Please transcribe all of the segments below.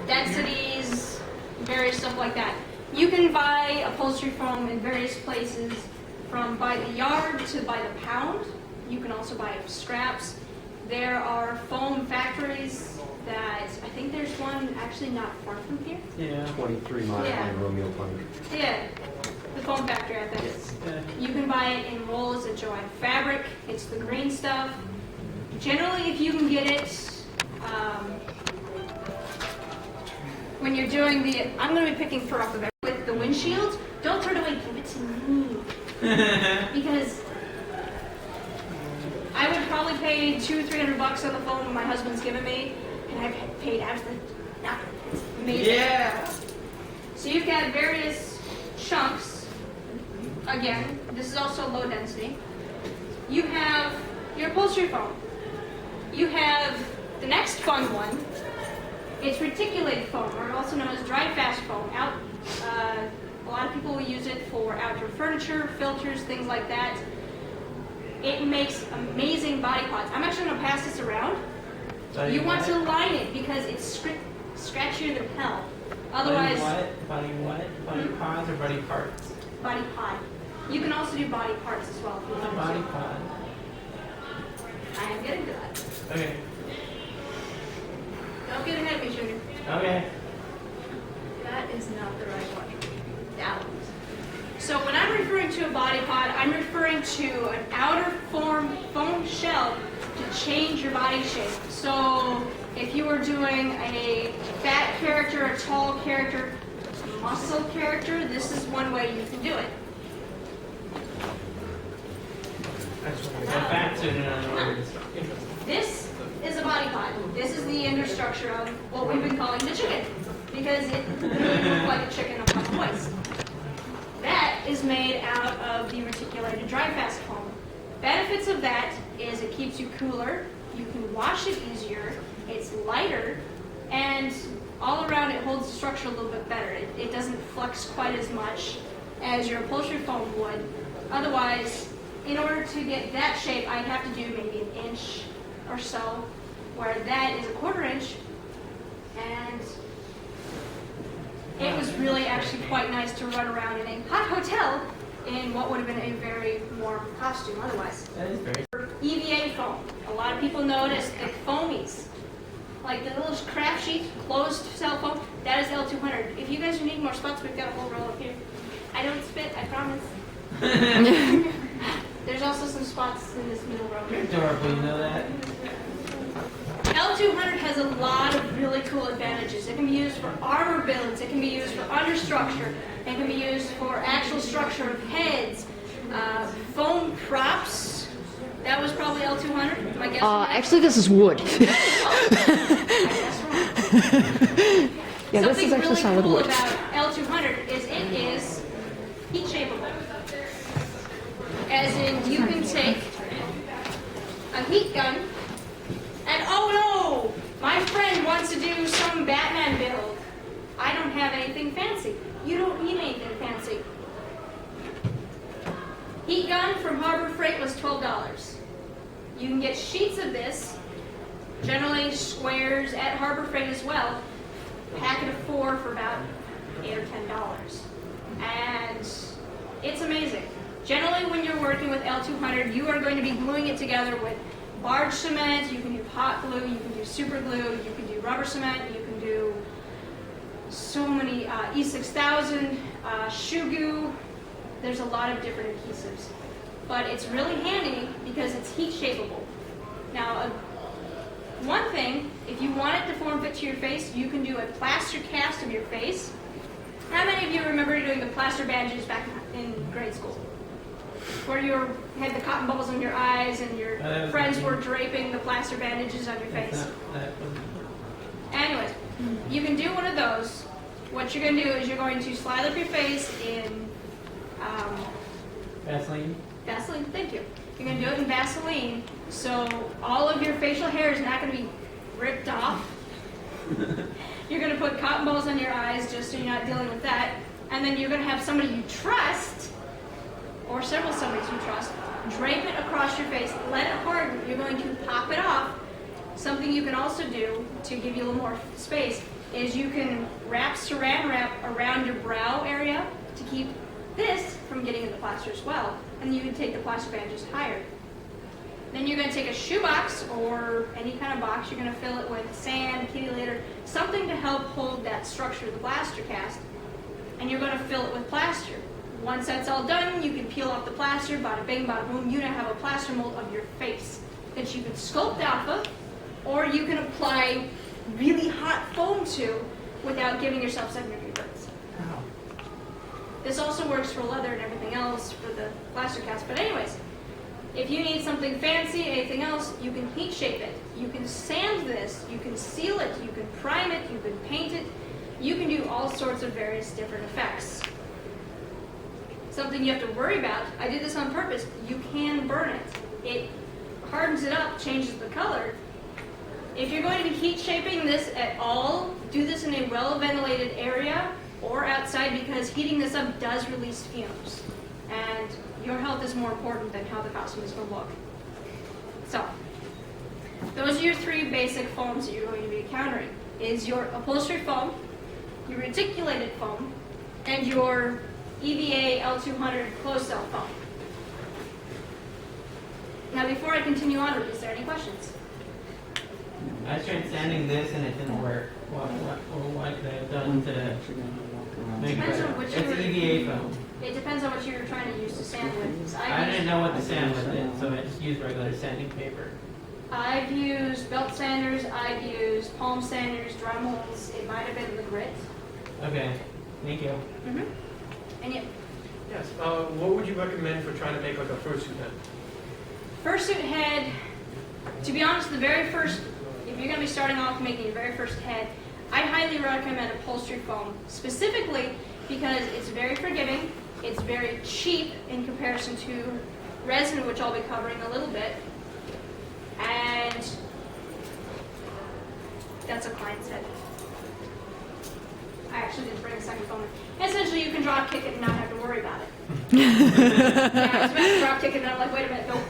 densities, various stuff like that. You can buy upholstery foam in various places, from by the yard to by the pound. You can also buy scraps. There are foam factories that, I think there's one actually not far from here. Yeah. 23 mile on Romeo Pond. Yeah, the foam factory, I think. You can buy it in rolls at Joanne Fabric. It's the green stuff. Generally, if you can get it, when you're doing the, I'm going to be picking fur off of it with the windshield. Don't throw it away, give it to me. Because I would probably pay $200-300 on the phone my husband's given me, and I've paid absolutely nothing. It's amazing. Yeah. So you've got various chunks. Again, this is also low density. You have your upholstery foam. You have the next fun one. It's reticulated foam, or also known as dry fast foam. A lot of people will use it for outdoor furniture, filters, things like that. It makes amazing body pods. I'm actually going to pass this around. You want to line it because it's scratchier than hell. Otherwise, Body what? Body pods or body parts? Body pod. You can also do body parts as well. If you What's a want body to. pod? I am getting to that. Okay. Don't get ahead of me, Junior. Okay. That is not the right one. That one. So when I'm referring to a body pod, I'm referring to an outer foam shell to change your body shape. So if you were doing a fat character, a tall character, a muscle character, this is one way you can do it. I just want to go back to another word. This is a body pod. This is the inner structure of what we've been calling the chicken, because it really looks like a chicken up on the waist. That is made out of the reticulated dry fast foam. Benefits of that is it keeps you cooler, you can wash it easier, it's lighter, and all around it holds the structure a little bit better. It doesn't flex quite as much as your upholstery foam would. Otherwise, in order to get that shape, I'd have to do maybe an inch or so, where that is a 1/4 inch, and it was really actually quite nice to run around in a hot hotel in what would have been a very warm costume otherwise. That is very. EVA foam. A lot of people notice the foamies, like the little craft sheet, closed cell foam, that is L200. If you guys need more spots, we've got a whole row up here. I don't spit, I promise. There's also some spots in this middle row. You're adorable, you know that? L200 has a lot of really cool advantages. It can be used for armor builds, it can be used for understructure, it can be used for actual structure of heads, foam props. That was probably L200, my guess. Actually, this is wood. I guess wrong. Yeah, this is actually solid cool wood. About L200 is it is heat shapeable. As in, you can take a heat gun and, oh no, my friend wants to do some Batman build. I don't have anything fancy. You don't need anything fancy. Heat gun from Harbor Freight was $12. You can get sheets of this, generally squares at Harbor Freight as well, packet of 4 for about $8 or $10. And it's amazing. Generally, when you're working with L200, you are going to be gluing it together with barge cement, you can do hot glue, you can do super glue, you can do rubber cement, you can do so many E6000, shoe goo. There's a lot of different adhesives. But it's really handy because it's heat shapeable. Now, one thing, if you want it to form fit to your face, you can do a plaster cast of your face. How many of you remember doing the plaster bandages back in grade school? Where you had the cotton bubbles on your eyes and your friends were draping the plaster bandages on your face. Anyways, you can do one of those. What you're going to do is you're going to slide up your face in Vaseline. Vaseline, thank you. You're going to do it in Vaseline, so all of your facial hair is not going to be ripped off. You're going to put cotton balls on your eyes just so you're not dealing with that. And then you're going to have somebody you trust, or several somebodies you trust, drape it across your face, let it harden. You're going to pop it off. Something you can also do to give you a little more space is you can wrap saran wrap around your brow area to keep this from getting in the plaster as well. And you can take the plaster band just higher. Then you're going to take a shoebox or any kind of box. You're going to fill it with sand, kitty litter, something to help hold that structure of the plaster cast. And you're going to fill it with plaster. Once that's all done, you can peel off the plaster, bada bing, bada boom. You now have a plaster mold of your face that you can sculpt off of, or you can apply really hot foam to without giving yourself second-degree burns. This also works for leather and everything else for the plaster cast. But anyways, if you need something fancy, anything else, you can heat shape it. You can sand this, you can seal it, you can prime it, you can paint it. You can do all sorts of various different effects. Something you have to worry about, I did this on purpose, you can burn it. It hardens it up, changes the color. If you're going to be heat shaping this at all, do this in a well-ventilated area or outside, because heating this up does release fumes. And your health is more important than how the costume is going to look. So, those are your three basic foams that you're going to be encountering. Is your upholstery foam, your reticulated foam, and your EVA L200 closed cell foam. Now before I continue on, is there any questions? I tried sanding this and it didn't work. What could I have done to make it Depends on better? what It's you EVA foam. It depends on what you're trying to use to sand with. I didn't know what to sand with it, so I just used regular sanding paper. I've used belt sanders, I've used palm sanders, Dremels. It might have been the grit. Okay, thank you. And yet, Yes. What would you recommend for trying to make like a fursuit then? fursuit head, to be honest, the very first, if you're going to be starting off making your very first head, I highly recommend upholstery foam, specifically because it's very forgiving, it's very cheap in comparison to resin, which I'll be covering a little bit, and that's a client's head. I actually didn't bring a second foam. Essentially, you can drop kick it and not have to worry about it. Yeah, I was about to drop kick it and I'm like, wait a minute, nope.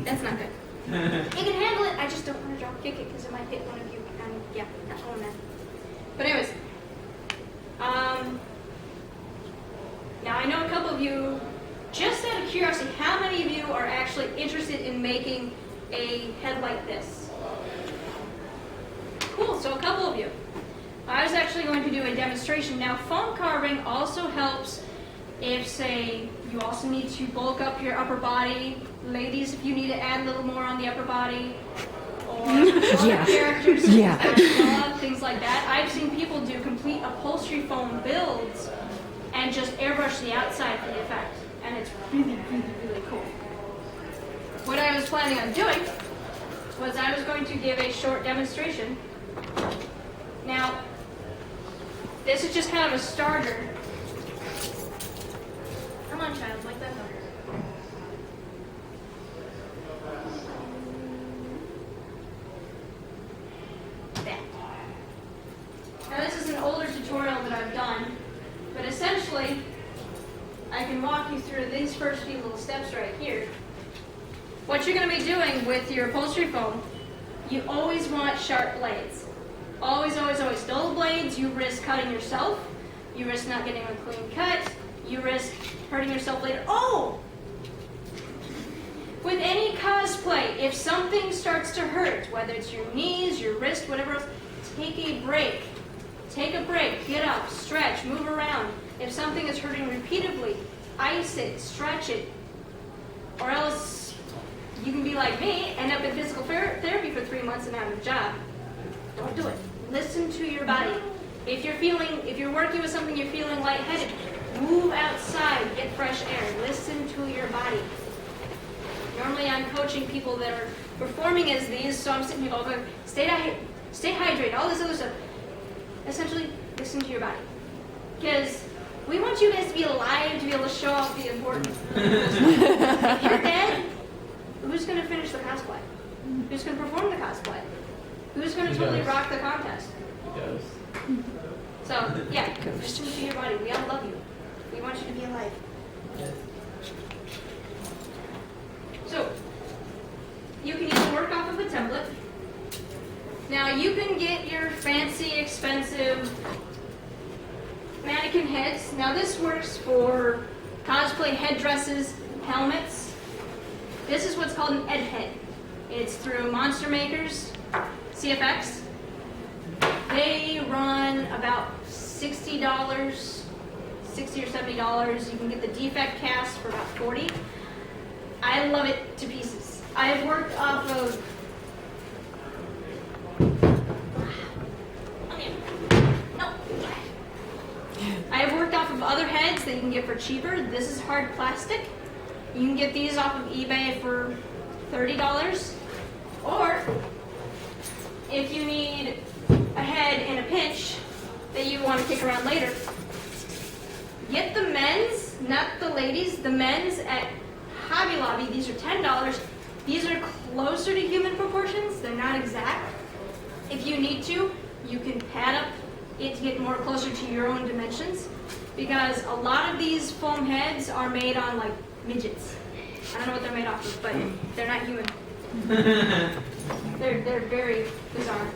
That's not good. It can handle it, I just don't want to drop kick it because it might hit one of you, and yeah, not going that. But anyways, now I know a couple of you, just out of curiosity, how many of you are actually interested in making a head like this? Cool, so a couple of you. I was actually going to do a demonstration. Now, foam carving also helps if, say, you also need to bulk up your upper body. Ladies, if you need to add a little more on the upper body. Or other characters, things like that. I've seen people do complete upholstery foam builds and just airbrush the outside for the effect. And it's really, really, really cool. What I was planning on doing was I was going to give a short demonstration. Now, this is just kind of a starter. Come on, child, like that up. That. Now, this is an older tutorial that I've done, but essentially, I can walk you through these first few little steps right here. What you're going to be doing with your upholstery foam, you always want sharp blades. Always, always, always. Dull blades, you risk cutting yourself. You risk not getting a clean cut. You risk hurting yourself later. Oh! With any cosplay, if something starts to hurt, whether it's your knees, your wrist, whatever else, take a break. Take a break. Get up, stretch, move around. If something is hurting repeatedly, ice it, stretch it. Or else you can be like me, end up in physical therapy for 3 months and have a job. Don't do it. Listen to your body. If you're working with something you're feeling lightheaded, move outside, get fresh air. Listen to your body. Normally I'm coaching people that are performing as these, so I'm sitting here going, stay hydrated, all this other stuff. Essentially, listen to your body. Because we want you guys to be alive, to be able to show off the important. If you're dead, who's going to finish the cosplay? Who's going to perform the cosplay? Who's going to totally rock the contest? So, yeah, listen to your body. We all love you. We want you to be alive. So, you can either work off of a template. Now, Now you can get your fancy, expensive mannequin heads. Now this works for cosplay headdresses, helmets. This is what's called an Ed head. It's through Monster Makers, CFX. They run about $60, $60 or $70. You can get the defect cast for about $40. I love it to pieces. I've worked off of I've worked off of other heads that you can get for cheaper. This is hard plastic. You can get these off of eBay for $30. Or if you need a head in a pinch that you want to kick around later, get the men's, not the ladies, the men's at Hobby Lobby. These are $10. These are closer to human proportions. They're not exact. If you need to, you can pad up it to get more closer to your own dimensions, because a lot of these foam heads are made on like midgets. I don't know what they're made off of, but they're not human. They're very bizarre.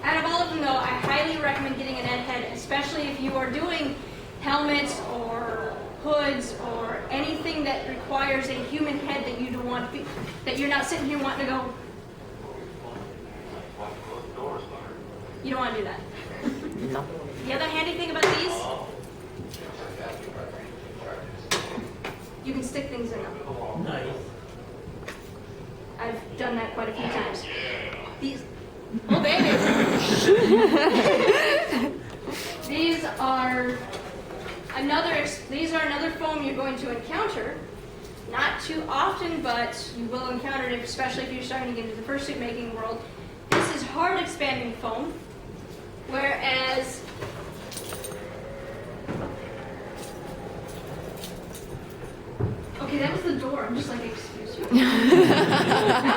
Out of all of them though, I highly recommend getting an Ed head, especially if you are doing helmets or hoods or anything that requires a human head that you don't want to be, that you're not sitting here wanting to go. You don't want to do that. No. The other handy thing about these, you can stick things in them. Nice. I've done that quite a few times. These, oh baby! These are another foam you're going to encounter. Not too often, but you will encounter it, especially if you're starting to get into the fursuit making world. This is hard expanding foam, whereas okay, that was the door. I'm just like, excuse you. I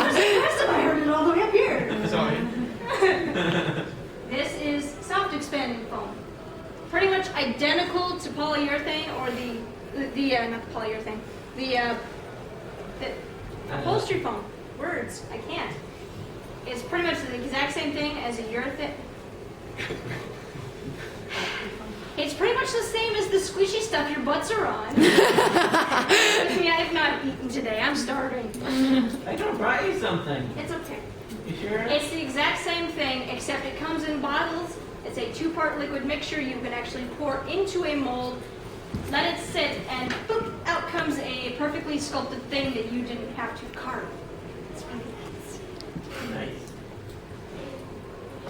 was impressed if I heard it all the way up here. Sorry. This is soft expanding foam. Pretty much identical to polyurethane, or not the polyurethane, the upholstery foam. Words, I can't. It's pretty much the exact same thing as a urethane. It's pretty much the same as the squishy stuff your butts are on. I have not eaten today. I'm starving. I can buy you something. It's okay. You sure? It's the exact same thing, except it comes in bottles. It's a 2-part liquid mixture you can actually pour into a mold, let it sit, and boop, out comes a perfectly sculpted thing that you didn't have to carve. It's really nice. Nice.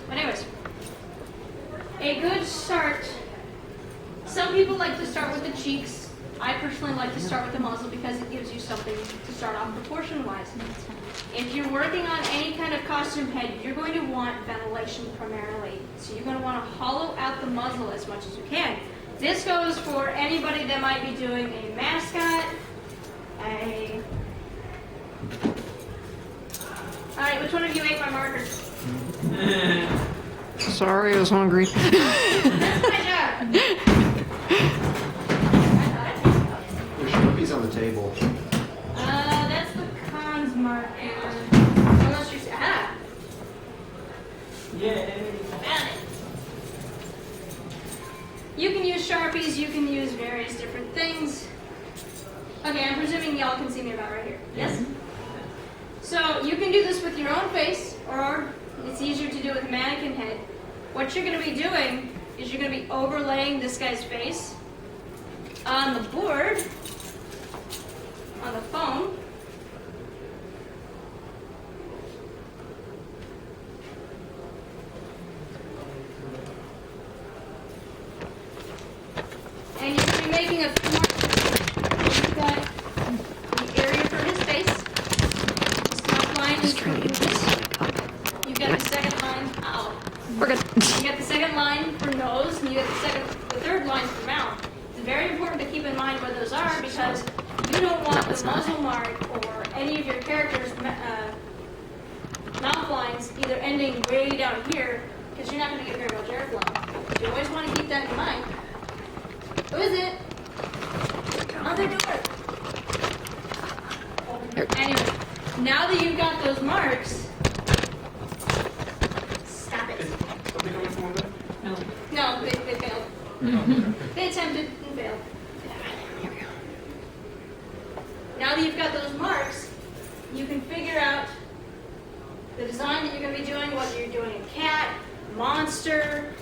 But anyways, a good start. Some people like to start with the cheeks. I personally like to start with the muzzle because it gives you something to start off proportion-wise. If you're working on any kind of costume head, you're going to want ventilation primarily. So you're going to want to hollow out the muzzle as much as you can. This goes for anybody that might be doing a mascot, Alright, which one of you ate my marker? Sorry, I was hungry. That's my job. There's Sharpies on the table. That's the cons marker. Unless you're... Ah! Yeah. Found it. You can use Sharpies, you can use various different things. Okay, I'm presuming y'all can see me about right here. Yes? So you can do this with your own face, or it's easier to do with a mannequin head. What you're going to be doing is you're going to be overlaying this guy's face on the board, on the foam. And you're going to be making a few more. You've got the area for his face. His top line is for this. You've got the second line. Ow. We're good. You got the second line for nose, and you got the third line for mouth. It's very important to keep in mind what those are, because you don't want the muzzle mark or any of your characters' mouth lines either ending way down here, because you're not going to get very much airflow. So you always want to keep that in mind. Who is it? Other door. Anyway, now that you've got those marks, They attempted and failed. Now that you've got those marks, you can figure out the design that you're going to be doing, whether you're doing a cat, monster,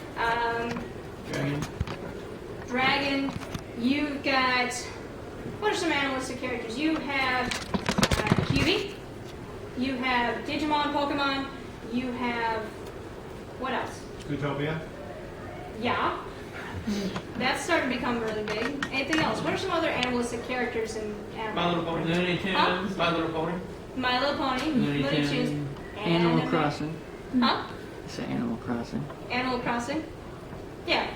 dragon. You've got, what are some animalistic characters? You have Kiwi, you have Digimon, Pokemon, you have, what else? Utopia? Yeah. That's starting to become really big. Anything else? What are some other animalistic characters in My anime? Little Pony? Looney Tunes. Huh? My Little Pony? My Little Pony, Looney Looney Tunes, Tunes. Animal anime. Crossing. Huh? It's Animal Crossing. Animal Crossing. Yeah.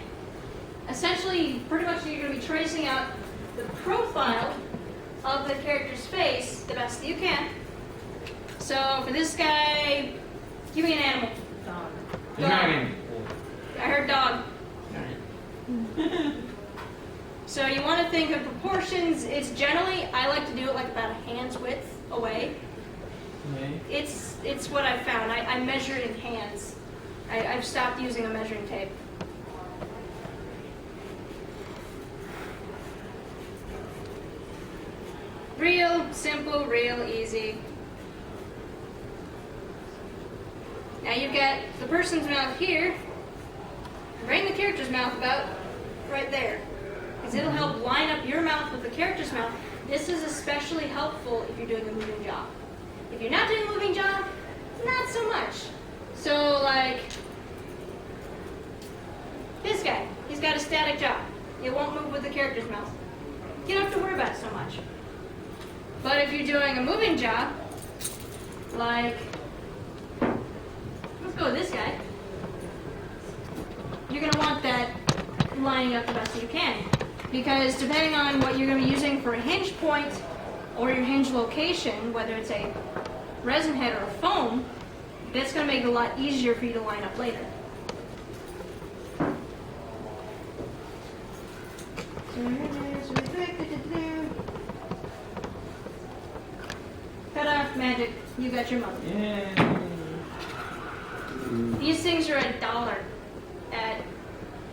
Essentially, pretty much you're going to be tracing out the profile of the character's face the best that you can. So for this guy, give me an animal. Dog. Dog. Dragon. I heard dog. Alright. So you want to think of proportions. It's generally, I like to do it like about a hand's width away. Okay. It's what I've found. I measure in hands. I've stopped using a measuring tape. Real simple, real easy. Now you've got the person's mouth here. Bring the character's mouth about right there, because it'll help line up your mouth with the character's mouth. This is especially helpful if you're doing a moving jaw. If you're not doing a moving jaw, not so much. So like this guy, he's got a static jaw. It won't move with the character's mouth. You don't have to worry about it so much. But if you're doing a moving jaw, like, let's go with this guy, you're going to want that lining up the best that you can. Because depending on what you're going to be using for a hinge point or your hinge location, whether it's a resin head or a foam, that's going to make it a lot easier for you to line up later. Ta-da, magic. You got your mother. Yeah. These things are $1 at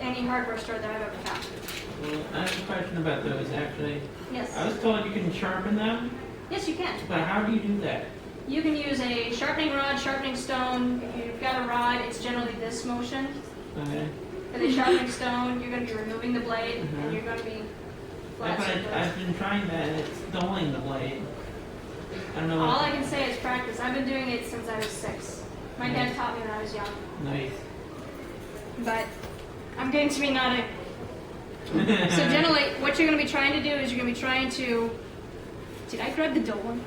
any hardware store that I've ever found. Well, I have a question about those actually. Yes. I was told you can sharpen them, Yes, you can. but how do you do that? You can use a sharpening rod, sharpening stone. If you've got a rod, it's generally this motion. Okay. With a sharpening stone, you're going to be removing the blade, and you're going to be flat I've surface. been trying that and it's dulling the blade. I don't know. All I can say is practice. I've been doing it since I was 6. My dad taught me when I was young. Nice. But I'm getting to be not a... So generally, what you're going to be trying to do is you're going to be trying to... Did I grab the dull one?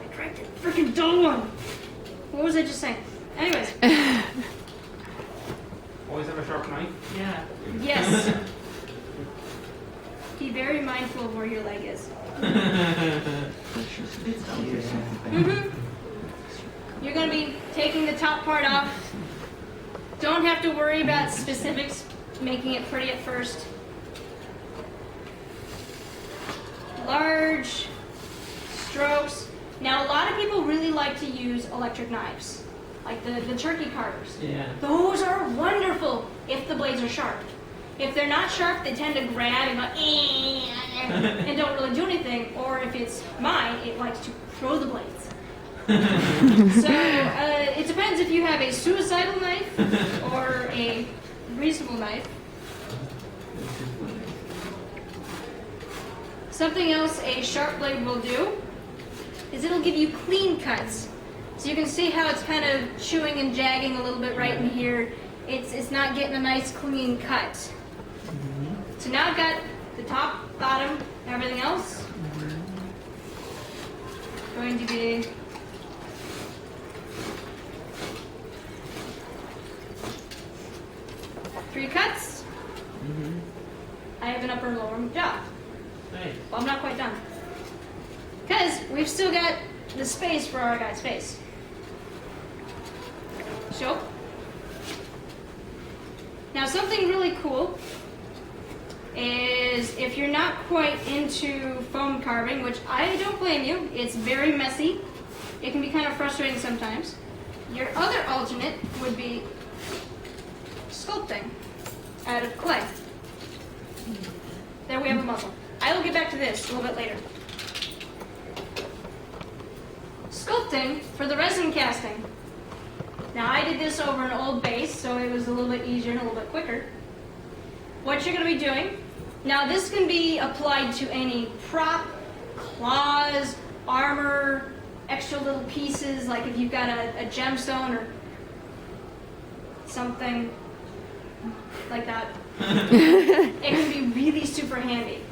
I grabbed the freaking dull one! What was I just saying? Anyways, Always have a sharp knife? Yeah. yes. Be very mindful of where your leg is. You're going to be taking the top part off. Don't have to worry about specifics, making it pretty at first. Large strokes. Now, a lot of people really like to use electric knives, like the turkey carvers. Yeah. Those are wonderful if the blades are sharp. If they're not sharp, they tend to grab and go, and don't really do anything. Or if it's mine, it likes to throw the blades. So it depends if you have a suicidal knife or a reasonable knife. Something else a sharp blade will do is it'll give you clean cuts. So you can see how it's kind of chewing and jagging a little bit right in here. It's not getting a nice clean cut. So now I've got the top, bottom, and everything else. Going to be three cuts. I have an upper and lower jaw. Nice. Well, I'm not quite done. Because we've still got the space for our guy's face. So, now something really cool is if you're not quite into foam carving, which I don't blame you, it's very messy. It can be kind of frustrating sometimes. Your other alternate would be sculpting out of clay. There we have a muzzle. I will get back to this a little bit later. Sculpting for the resin casting. Now I did this over an old base, so it was a little bit easier and a little bit quicker. What you're going to be doing, now this can be applied to any prop, claws, armor, extra little pieces, like if you've got a gemstone or something like that. It can be really super handy.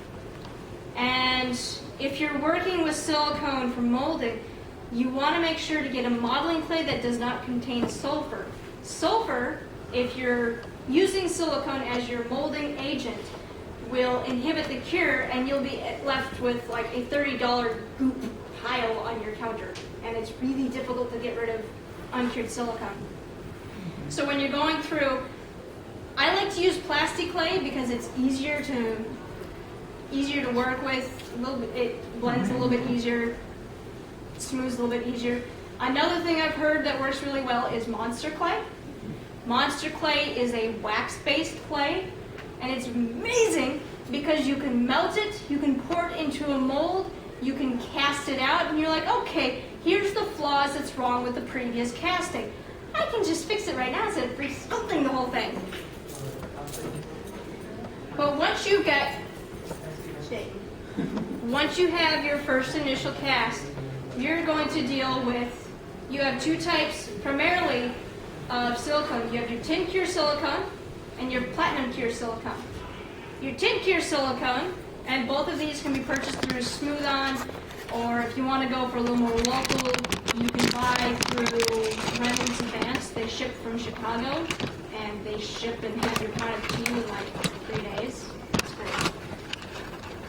And if you're working with silicone for molding, you want to make sure to get a modeling clay that does not contain sulfur. Sulfur, if you're using silicone as your molding agent, will inhibit the cure, and you'll be left with like a $30 goop pile on your counter. And it's really difficult to get rid of uncured silicone. So when you're going through, I like to use plastic clay because it's easier to work with. It blends a little bit easier, smooths a little bit easier. Another thing I've heard that works really well is monster clay. Monster clay is a wax-based clay, and it's amazing because you can melt it, you can pour it into a mold, you can cast it out, and you're like, okay, here's the flaws that's wrong with the previous casting. I can just fix it right now instead of re-sculpting the whole thing. But once you have your first initial cast, you're going to deal with, you have two types primarily of silicone. You have your tin cure silicone and your platinum cure silicone. Your tin cure silicone, and both of these can be purchased through Smooth On, or if you want to go for a little more local, you can buy through Reynolds Advance. They ship from Chicago, and they ship and have your product to you in like 3 days. It's great.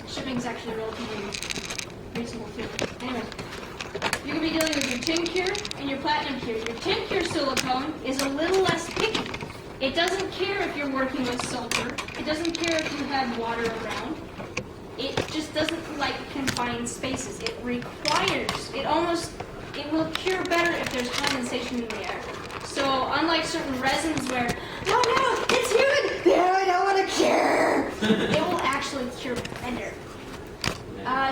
Shipping's actually relatively reasonable too. Anyway, you're going to be dealing with your tin cure and your platinum cure. Your tin cure silicone is a little less picky. It doesn't care if you're working with sulfur. It doesn't care if you have water around. It just doesn't like confined spaces. It requires, it will cure better if there's condensation in the air. So unlike certain resins where, oh no, it's humid, no, I don't want to cure, it will actually cure better.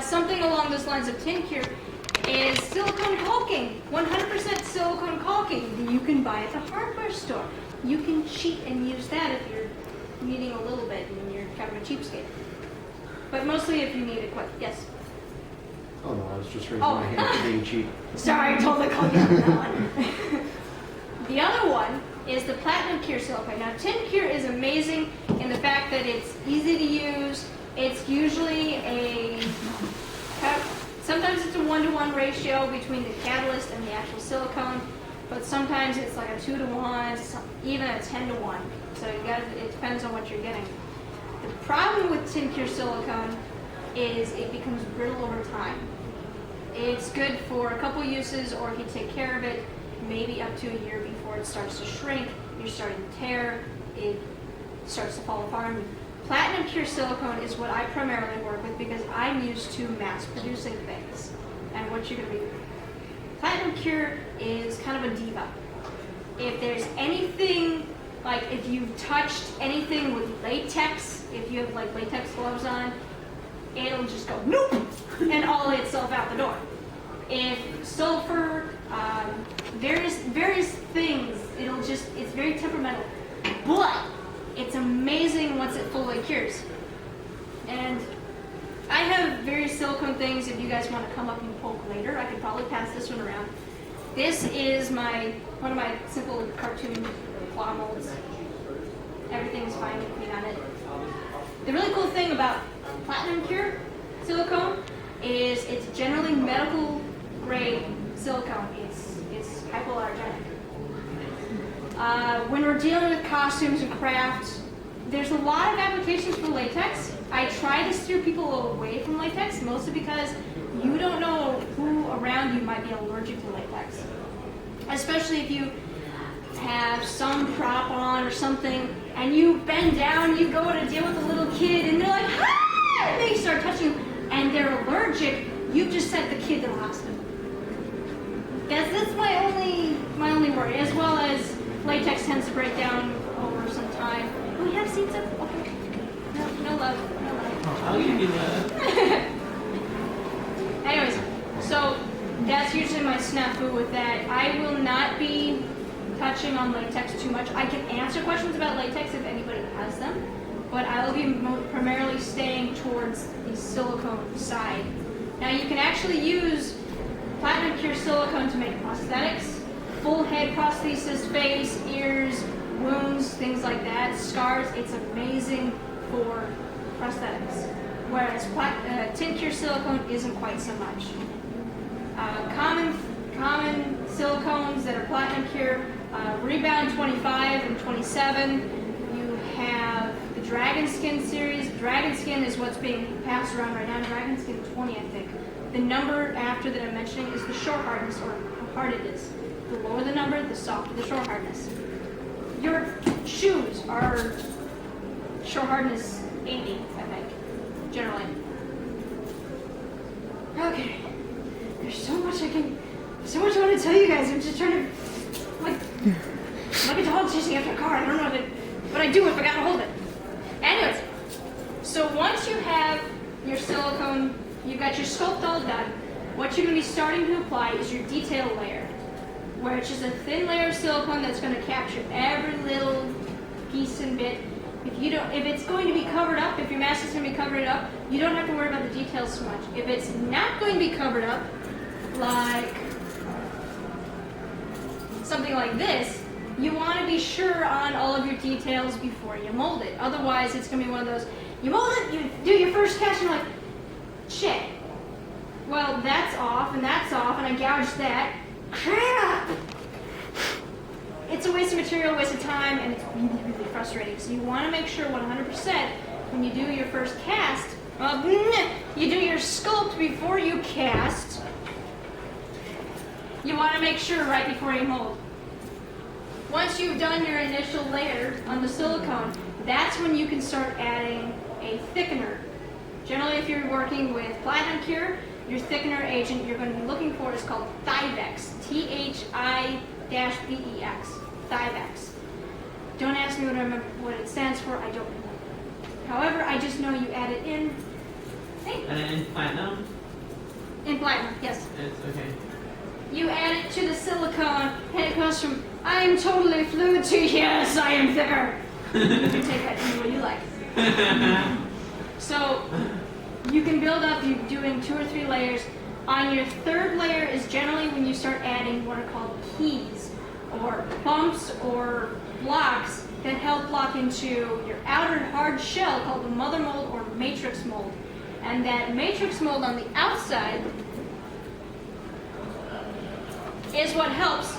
Something along those lines of tin cure is silicone caulking, 100% silicone caulking that you can buy at the hardware store. You can cheat and use that if you're needing a little bit and you're kind of a cheapskate. But mostly if you need it quick. Yes? Oh no, I was just raising my hand for being cheap. Sorry, I totally called you out on that one. The other one is the platinum cure silicone. Now, tin cure is amazing in the fact that it's easy to use. It's usually sometimes it's a 1-to-1 ratio between the catalyst and the actual silicone, but sometimes it's like a 2-to-1, even a 10-to-1. So it depends on what you're getting. The problem with tin cure silicone is it becomes brittle over time. It's good for a couple uses, or if you take care of it, maybe up to a year before it starts to shrink, you're starting to tear, it starts to fall apart. Platinum cure silicone is what I primarily work with because I'm used to mass producing things. And what you're going to be Platinum cure is kind of a diva. If there's anything, like if you've touched anything with latex, if you have like latex gloves on, it'll just go nope and all itself out the door. If sulfur, various things, it's very temperamental. But it's amazing once it fully cures. And I have various silicone things. If you guys want to come up and poke later, I could probably pass this one around. This is one of my simple cartoon claw molds. Everything's fine and clean on it. The really cool thing about platinum cure silicone is it's generally medical grade silicone. It's hypoallergenic. When we're dealing with costumes and crafts, there's a lot of applications for latex. I try to steer people away from latex, mostly because you don't know who around you might be allergic to latex. Especially if you have some prop on or something, and you bend down, you go to deal with a little kid, and they're like, ah! And they start touching you, and they're allergic, you've just sent the kid to the hospital. That's my only worry, as well as latex tends to break down over some time. fine. We have seats up. Okay. No love. No love. Oh, I'll give you the. Anyways, so that's usually my snafu with that. I will not be touching on latex too much. I can answer questions about latex if anybody has them, but I will be primarily staying towards the silicone side. Now you can actually use platinum cure silicone to make prosthetics, full head prosthesis, face, ears, wounds, things like that, scars. It's amazing for prosthetics. Whereas tin cure silicone isn't quite so much. Common silicones that are platinum cure, Rebound 25 and 27. You have the Dragon Skin series. Dragon Skin is what's being passed around right now. Dragon Skin 20, I think. The number after that I'm mentioning is the short hardness, or how hard it is. The lower the number, the softer the short hardness. Your shoes are short hardness 80, I think, generally. Okay. There's so much I want to tell you guys. I'm just trying to, like a dog chasing after a car. I don't know what I do if I gotta hold it. Anyways, so once you have your silicone, you've got your sculpt all done, what you're going to be starting to apply is your detail layer, where it's just a thin layer of silicone that's going to capture every little piece and bit. If it's going to be covered up, if your mask is going to be covered up, you don't have to worry about the details so much. If it's not going to be covered up, like something like this, you want to be sure on all of your details before you mold it. Otherwise, it's going to be one of those, you mold it, you do your first cast, and you're like, shit. Well, that's off, and I gouged that. Crap! It's a waste of material, waste of time, and it's really, really frustrating. So you want to make sure 100% when you do your first cast, you do your sculpt before you cast. You want to make sure right before you mold. Once you've done your initial layer on the silicone, that's when you can start adding a thickener. Generally, if you're working with platinum cure, your thickener agent you're going to be looking for is called Thivex. Thivex. Thivex. Don't ask me what it stands for. I don't know. However, I just know you add it in. Hey. And in platinum? In platinum, yes. It's okay. You add it to the silicone, and it goes from I am totally fluid to yes, I am thicker. You can take that any way you like. So you can build up. You're doing 2 or 3 layers. On your third layer is generally when you start adding what are called keys, or bumps or blocks that help lock into your outer hard shell called the mother mold or matrix mold. And that matrix mold on the outside is what helps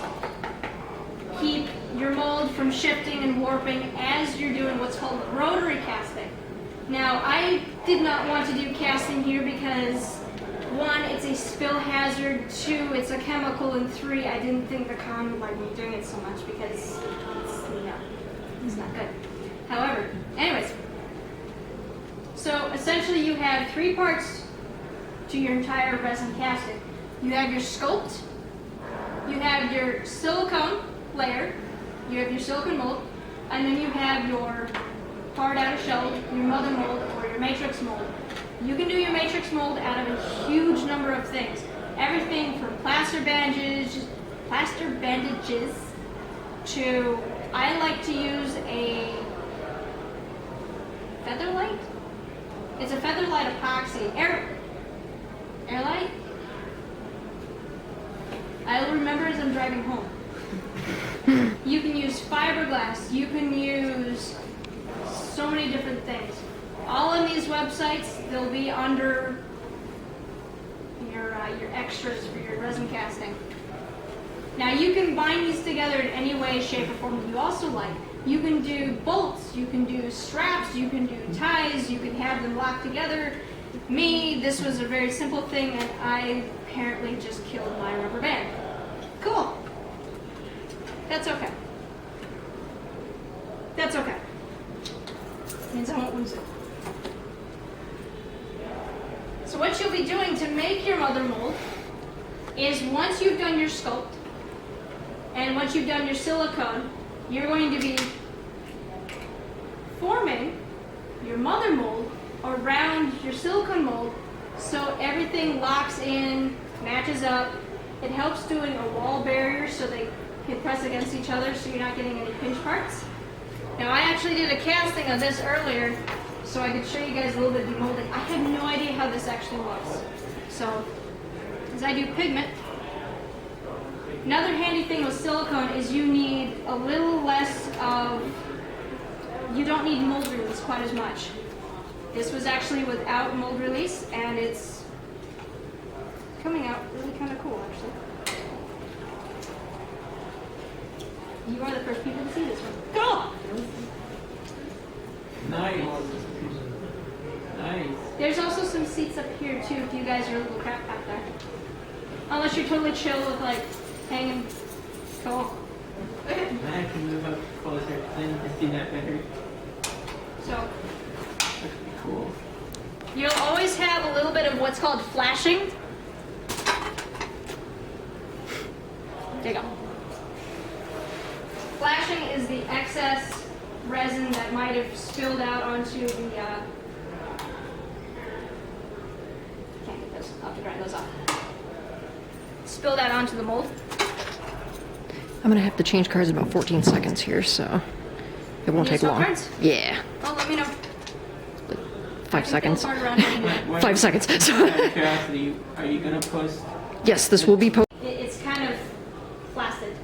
keep your mold from shifting and warping as you're doing what's called rotary casting. Now, I did not want to do casting here because 1, it's a spill hazard, 2, it's a chemical, and 3, I didn't think the con would like me doing it so much because it's not good. However, anyways, so essentially you have 3 parts to your entire resin casting. You have your sculpt, you have your silicone layer, you have your silicone mold, and then you have your hard outer shell, your mother mold, or your matrix mold. You can do your matrix mold out of a huge number of things. Everything from plaster bandages to, I like to use a Featherlight. It's a Featherlight epoxy. Airlight? I'll remember as I'm driving home. You can use fiberglass. You can use so many different things. All on these websites, they'll be under your extras for your resin casting. Now you can bind these together in any way, shape, or form that you also like. You can do bolts, you can do straps, you can do ties, you can have them locked together. Me, this was a very simple thing, and I apparently just killed my rubber band. Cool. That's okay. That's okay. Means I won't lose it. So what you'll be doing to make your mother mold is once you've done your sculpt and once you've done your silicone, you're going to be mother mold around your silicone mold so everything locks in, matches up. It helps doing a wall barrier so they can press against each other so you're not getting any pinch parts. Now I actually did a casting of this earlier so I could show you guys a little bit of demolding. I have no idea how this actually looks. So, as I do pigment, another handy thing with silicone is you need a little less of, you don't need mold release quite as much. This was actually without mold release and it's coming out really kind of cool actually. You are the first people to see this one. Go! Nice. Nice. There's also some seats up here too if you guys are a little crap back there. Unless you're totally chill with like hanging. Cool. I have to move up closer then to see that better. So That could be cool. you'll always have a little bit of what's called flashing. There you go. Flashing is the excess resin that might have spilled out onto the, can't get those, I'll have to grind those off. Spilled out onto the mold. I'm gonna have to change cards in about 14 seconds here, so it won't You take swap long. cards? Yeah, Oh, let me know. 5 seconds. I can fill a card around anyway. 5 seconds. Out of curiosity, are you gonna post? Yes, this will be posted. It's kind of flaccid.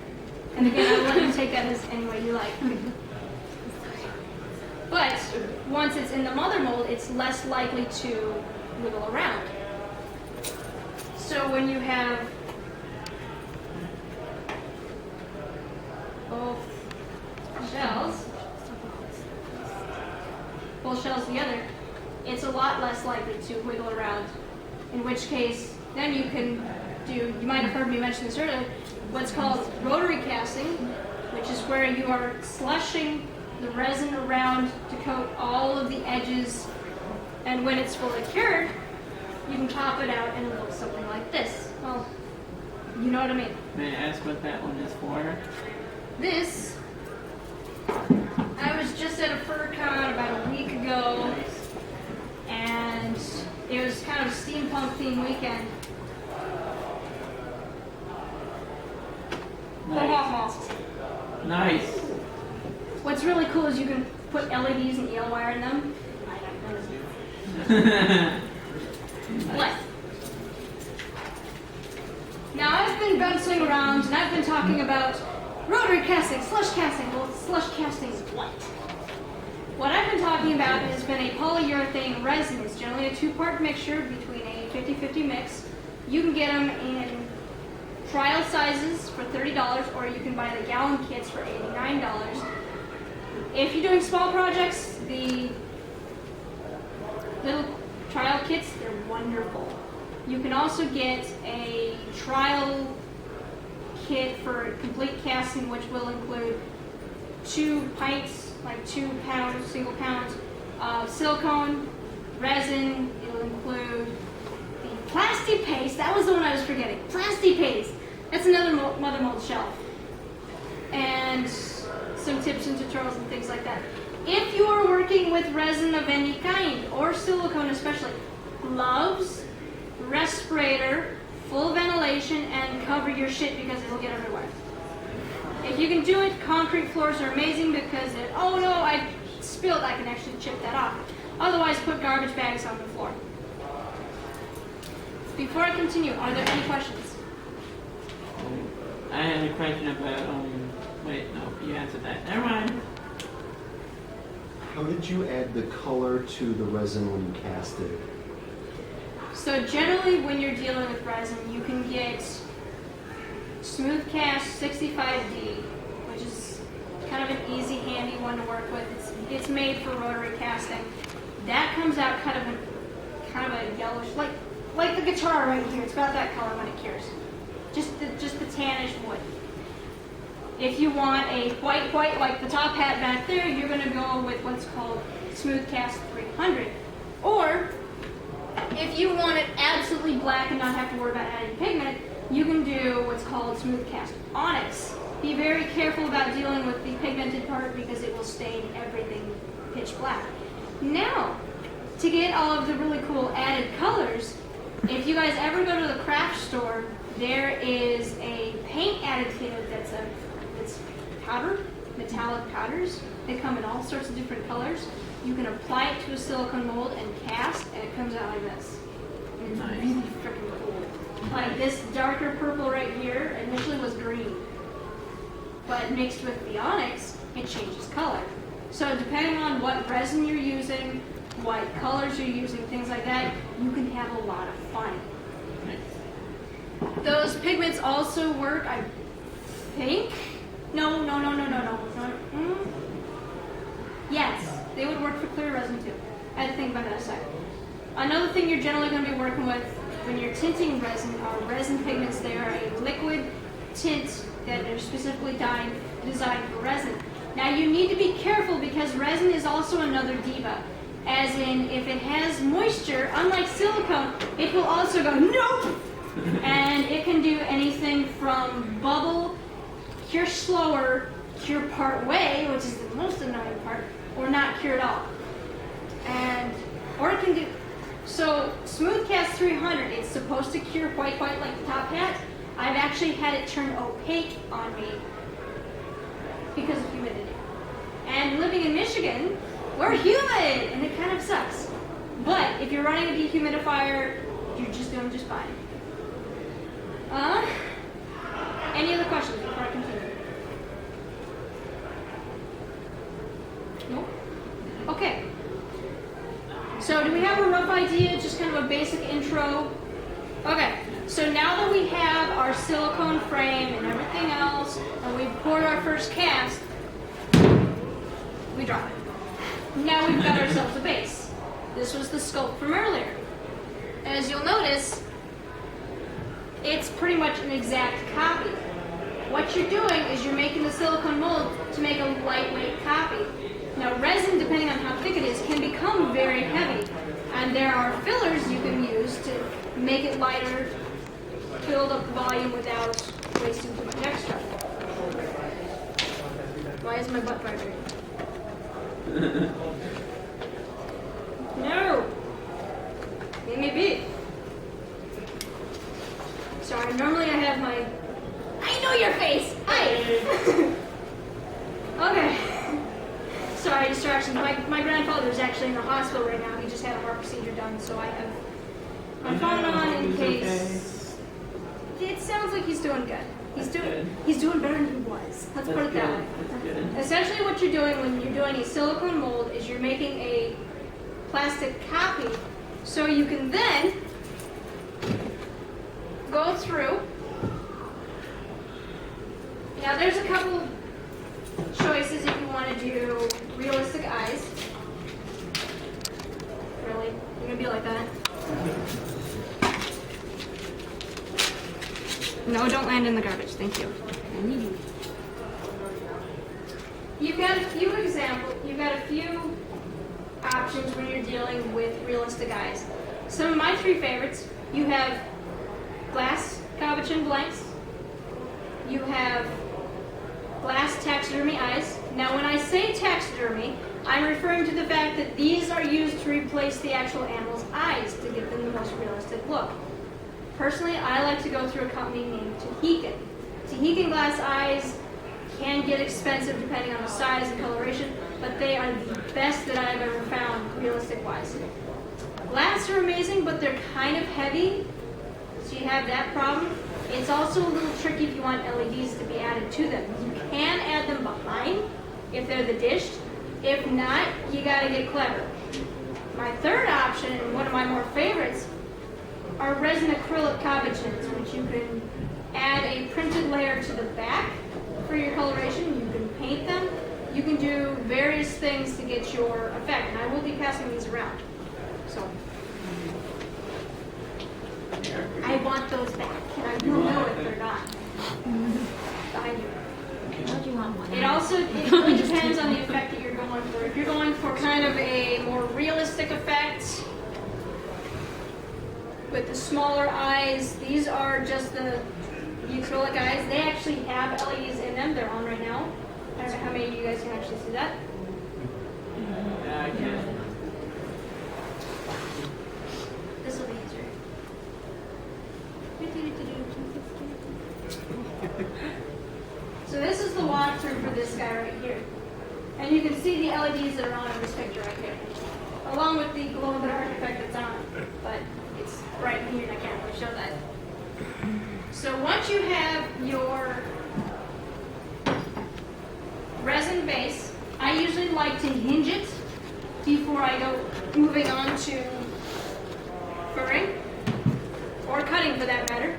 And again, I'll let you take that as any way you like. But once it's in the mother mold, it's less likely to wiggle around. So when you have both shells together, it's a lot less likely to wiggle around. In which case, then you can do, you might have heard me mention this earlier, what's called rotary casting, which is where you are slushing the resin around to coat all of the edges, and when it's fully cured, you can top it out and it looks something like this. Well, you know what I mean. May I ask what that one is for? This, I was just at a FurCon about a week ago, and it was kind of a steampunk themed weekend. Nice. What's really cool is you can put LEDs and EL wire in them. What? Now I've been bouncing around and I've been talking about rotary casting, slush casting. Well, slush casting is what? What I've been talking about has been a polyurethane resin. It's generally a 2-part mixture between a 50-50 mix. You can get them in trial sizes for $30, or you can buy the gallon kits for $89. If you're doing small projects, the little trial kits, they're wonderful. You can also get a trial kit for complete casting, which will include 2 pints, like 2 pounds, single pounds, of silicone, resin. It'll include the plasti paste. That was the one I was forgetting. Plasti paste. That's another mother mold shelf. And some tips and tutorials and things like that. If you are working with resin of any kind, or silicone especially, gloves, respirator, full ventilation, and cover your shit because it'll get everywhere. If you can do it, concrete floors are amazing because oh no, I spilled, I can actually chip that off. Otherwise, put garbage bags on the floor. Before I continue, are there any questions? I had a question about, wait, no, you answered that. Never mind. How did you add the color to the resin when you cast it? So generally when you're dealing with resin, you can get Smooth Cast 65D, which is kind of an easy, handy one to work with. It's made for rotary casting. That comes out kind of a yellowish, like the guitar right here. It's about that color when it cures. Just the tannish wood. If you want a white like the top hat back there, you're going to go with what's called Smooth Cast 300. Or if you want it absolutely black and not have to worry about adding pigment, you can do what's called Smooth Cast Onyx. Be very careful about dealing with the pigmented part because it will stain everything pitch black. Now, to get all of the really cool added colors, if you guys ever go to the craft store, there is a paint additive that's powder, metallic powders. They come in all sorts of different colors. You can apply it to a silicone mold and cast, and it comes out like this. And it's Nice. really freaking cool. Like this darker purple right here initially was green, but mixed with the onyx, it changes color. So depending on what resin you're using, what colors you're using, things like that, you can have a lot of fun. Nice. Those pigments also work, I think. No. Yes, they would work for clear resin too. I had to think about that a second. Another thing you're generally going to be working with when you're tinting resin are resin pigments. They are a liquid tint that are specifically designed for resin. Now you need to be careful because resin is also another diva. As in, if it has moisture, unlike silicone, it will also go, nope! And it can do anything from bubble, cure slower, cure part way, which is the most annoying part, or not cure at all. Or it can do, so Smooth Cast 300, it's supposed to cure white like the top hat. I've actually had it turn opaque on me because of humidity. And living in Michigan, we're humid, and it kind of sucks. But if you're running a dehumidifier, you're just doing just fine. Any other questions before I continue? Nope. Okay. So do we have a rough idea, just kind of a basic intro? Okay, so now that we have our silicone frame and everything else, and we've poured our first cast, we drop it. Now we've got ourselves a base. This was the sculpt from earlier. As you'll notice, it's pretty much an exact copy. What you're doing is you're making the silicone mold to make a lightweight copy. Now resin, depending on how thick it is, can become very heavy. And there are fillers you can use to make it lighter, build up the volume without wasting too much extra. Why is my butt vibrating? No! Leave me be. Sorry, normally I have my... I know your face! Hi! Okay. Sorry, distractions. My grandfather is actually in the hospital right now. He just had a heart procedure done, so I have my phone on in case. It sounds like he's doing good. He's doing better than he was. Let's put it that way. Essentially what you're doing when you're doing a silicone mold is you're making a plastic copy so you can then go through. Now there's a couple choices if you want to do realistic eyes. Really? You're going to be like that? No, don't land in the garbage. Thank you. I need you. You've got a few options when you're dealing with realistic eyes. Some of my three favorites, you have glass cabochon blanks, you have glass taxidermy eyes. Now when I say taxidermy, I'm referring to the fact that these are used to replace the actual animal's eyes to give them the most realistic look. Personally, I like to go through a company named Tahican. Tahican glass eyes can get expensive depending on the size and coloration, but they are the best that I've ever found realistic-wise. Glass are amazing, but they're kind of heavy, so you have that problem. It's also a little tricky if you want LEDs to be added to them. You can add them behind if they're the dished. If not, you gotta get clever. My third option, and one of my more favorites, are resin acrylic cabochons, which you can add a printed layer to the back for your coloration. You can paint them. You can do various things to get your effect, and I will be passing these around. So, I want those back, and I will know if they're not. I do. It really depends on the effect that you're going for. If you're going for kind of a more realistic effect with the smaller eyes, these are just the acrylic eyes. They actually have LEDs in them. They're on right now. I don't know how many of you guys can actually see that. Yeah, I can. guy right here. And you can see the LEDs that are on in this picture right here, along with the glow-in-the-dark effect that's on. But it's bright in here and I can't really show that. So once you have your resin base, I usually like to hinge it before I go moving on to furring, or cutting for that matter.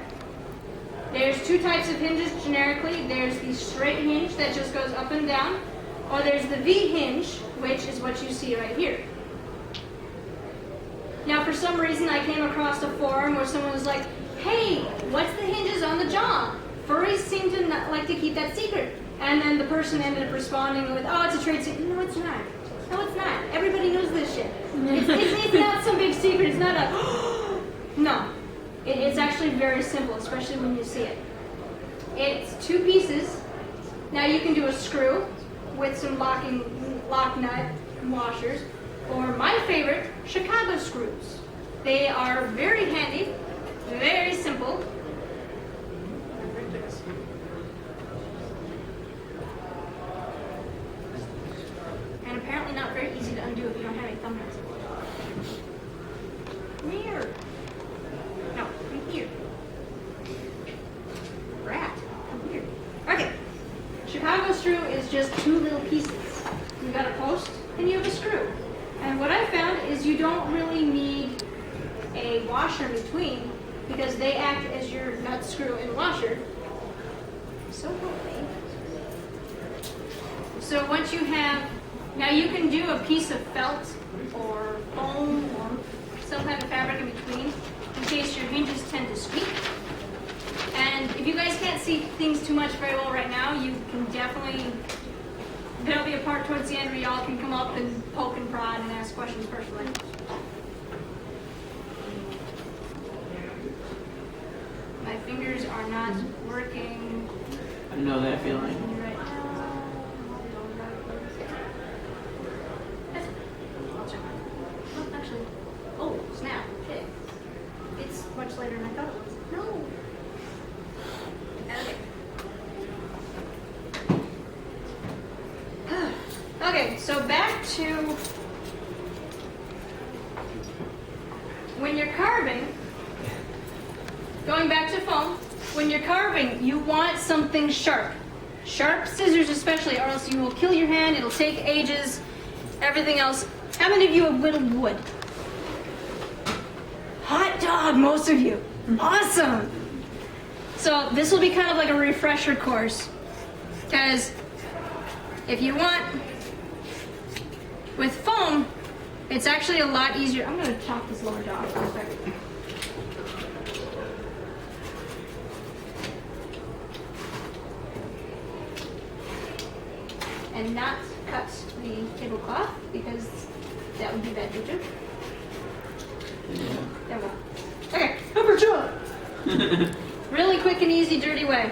There's two types of hinges generically. There's the straight hinge that just goes up and down, or there's the V hinge, which is what you see right here. Now for some reason I came across a forum where someone was like, hey, what's the hinges on the jaw? Furries seem to not like to keep that secret. And then the person ended up responding with, oh, it's a trade secret. No, it's not. No, it's not. Everybody knows this shit. It's not some big secret. It's not a, no. It's actually very simple, especially when you see it. It's two pieces. Now you can do a screw with some lock nut washers, or my favorite, Chicago screws. They are very handy, very simple. And apparently not very easy to undo if you don't have any thumbnails. Come here. No, come here. Rat, come here. Okay. Chicago screw is just two little pieces. You got a post and you have a screw. And what I found is you don't really need a washer in between because they act as your nut, screw, and washer. So holy. So once you have, now you can do a piece of felt or foam or some kind of fabric in between in case your hinges tend to squeak. And if you guys can't see things too much very well right now, you can definitely, there'll be a part towards the end where y'all can come up and poke and prod and ask questions personally. My fingers are not working I know that feeling. right now. I'll check mine. Oh, actually, oh, snap, shit. It's much later than I thought it was. No. Okay. Okay, so back to when you're carving, going back to foam, when you're carving, you want something sharp. Sharp scissors especially, or else you will kill your hand, it'll take ages, everything else. How many of you have whittled wood? Hot dog, most of you. Awesome. So this will be kind of like a refresher course, because if you want, with foam, it's actually a lot easier. I'm going to chop this lower jaw for a second. And not cut the tablecloth because that would be bad juju. There we go. Okay, upper jaw. Really quick and easy, dirty way.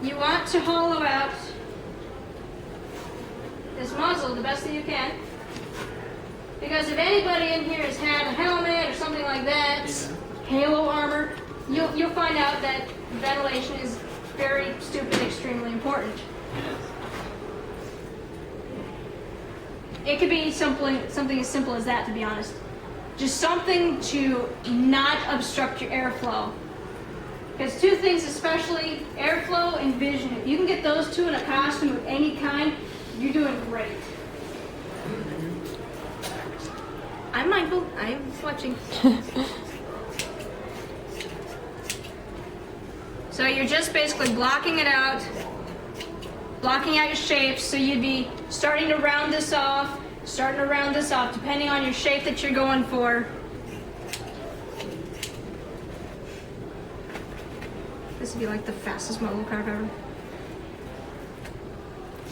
You want to hollow out this muzzle the best that you can. Because if anybody in here has had a helmet or something like that, halo armor, you'll find out that ventilation is very stupid, extremely important. It could be something as simple as that, to be honest. Just something to not obstruct your airflow. Because two things especially, airflow and vision. If you can get those two in a costume of any kind, you're doing great. I'm mindful, I'm watching. So you're just basically blocking it out, blocking out your shapes, so you'd be starting to round this off, depending on your shape that you're going for. This would be like the fastest model carve ever.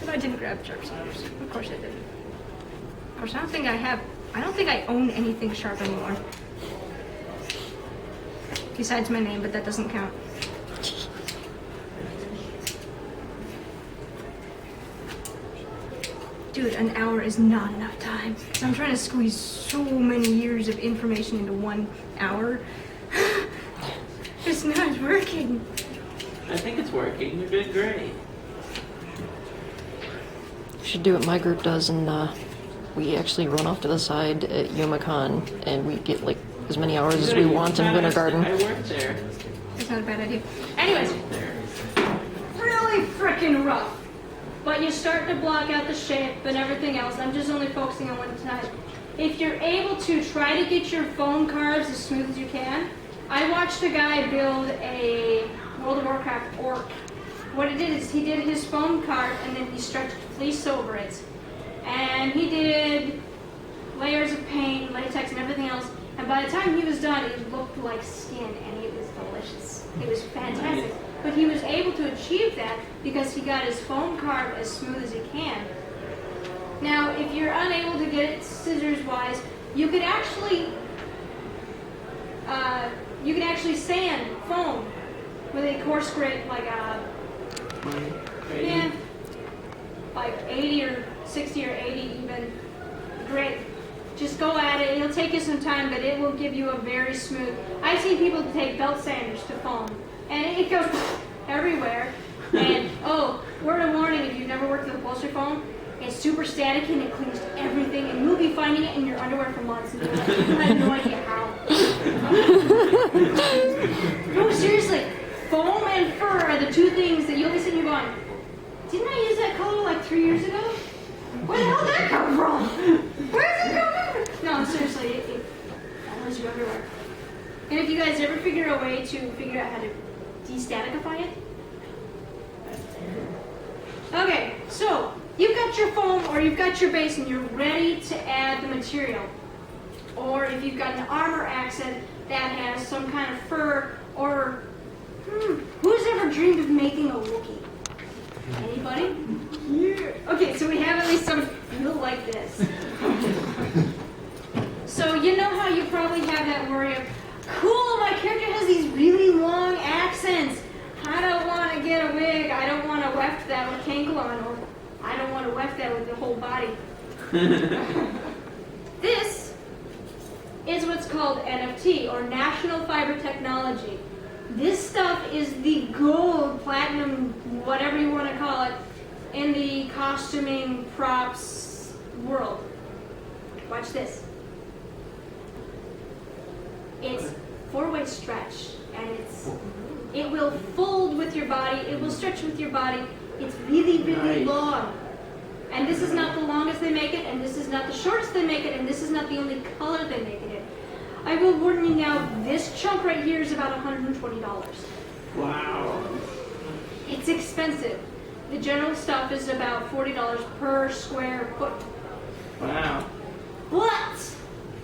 If I didn't grab sharp scissors. Of course I didn't. Of course, I don't think I own anything sharp anymore. Besides my name, but that doesn't count. Dude, an hour is not enough time. So I'm trying to squeeze so many years of information into 1 hour. It's not working. I think it's working. You're doing great. We should do what my group does, and we actually run off to the side at YomaCon, and we get like as many hours as we want in Winter Garden. I worked there. It's not a bad idea. Anyways, There. really freaking rough. But you start to block out the shape and everything else. I'm just only focusing on one tonight. If you're able to try to get your foam carves as smooth as you can, I watched a guy build a World of Warcraft orc. What he did is he did his foam carve and then he stretched fleece over it. And he did layers of paint, latex, and everything else. And by the time he was done, it looked like skin, and it was delicious. It was fantastic. But he was able to achieve that because he got his foam carve as smooth as he can. Now, if you're unable to get it scissors-wise, you could actually sand foam with a coarse grit, like yeah, like 80 or 60 or 80 even grit. Just go at it. It'll take you some time, but it will give you a very smooth. I've seen people take belt sanders to foam, and it goes everywhere. And oh, word of warning: if you've never worked with upholstery foam, it's super static and it clings to everything, and you'll be finding it in your underwear for months, and you're like, you have no idea how. No, seriously, foam and fur are the two things that you'll be sitting here going, didn't I use that color like 3 years ago? Where the hell did that come from? Where's it coming from? No, seriously, it follows you everywhere. And if you guys ever figure a way to figure out how to de-staticify it. Okay, so you've got your foam or you've got your base and you're ready to add the material. Or if you've got an armor accent that has some kind of fur or... who's ever dreamed of making a Wookiee? Anybody? Yeah. Okay, so we have at least some feel like this. So you know how you probably have that worry of, cool, my character has these really long accents. I don't want to get a wig. I don't want to weft that with cankle on, or I don't want to weft that with the whole body. This is what's called NFT, or National Fiber Technology. This stuff is the gold, platinum, whatever you want to call it, in the costuming props world. Watch this. It's four-way stretch, and it will fold with your body, it will stretch with your body. It's really, really long. And this is not the longest they make it, and this is not the shortest they make it, and this is not the only color they make it in. I will warn you now, this chunk right here is about $120. Wow. It's expensive. The general stuff is about $40 per square foot. Wow. But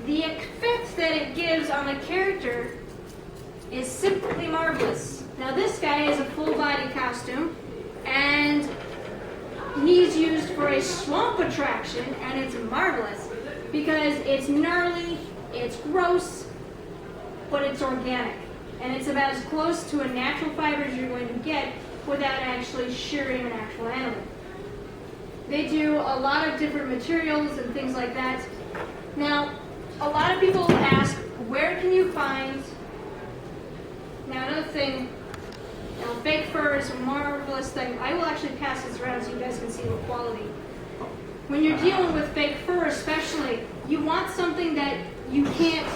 the effect that it gives on the character is simply marvelous. Now this guy is a full body costume, and he's used for a swamp attraction, and it's marvelous because it's gnarly, it's gross, but it's organic. And it's about as close to a natural fiber as you're going to get without actually shearing an actual animal. They do a lot of different materials and things like that. Now, a lot of people ask, where can you find... Now, another thing, fake fur is a marvelous thing. I will actually pass this around so you guys can see the quality. When you're dealing with fake fur especially, you want something that you can't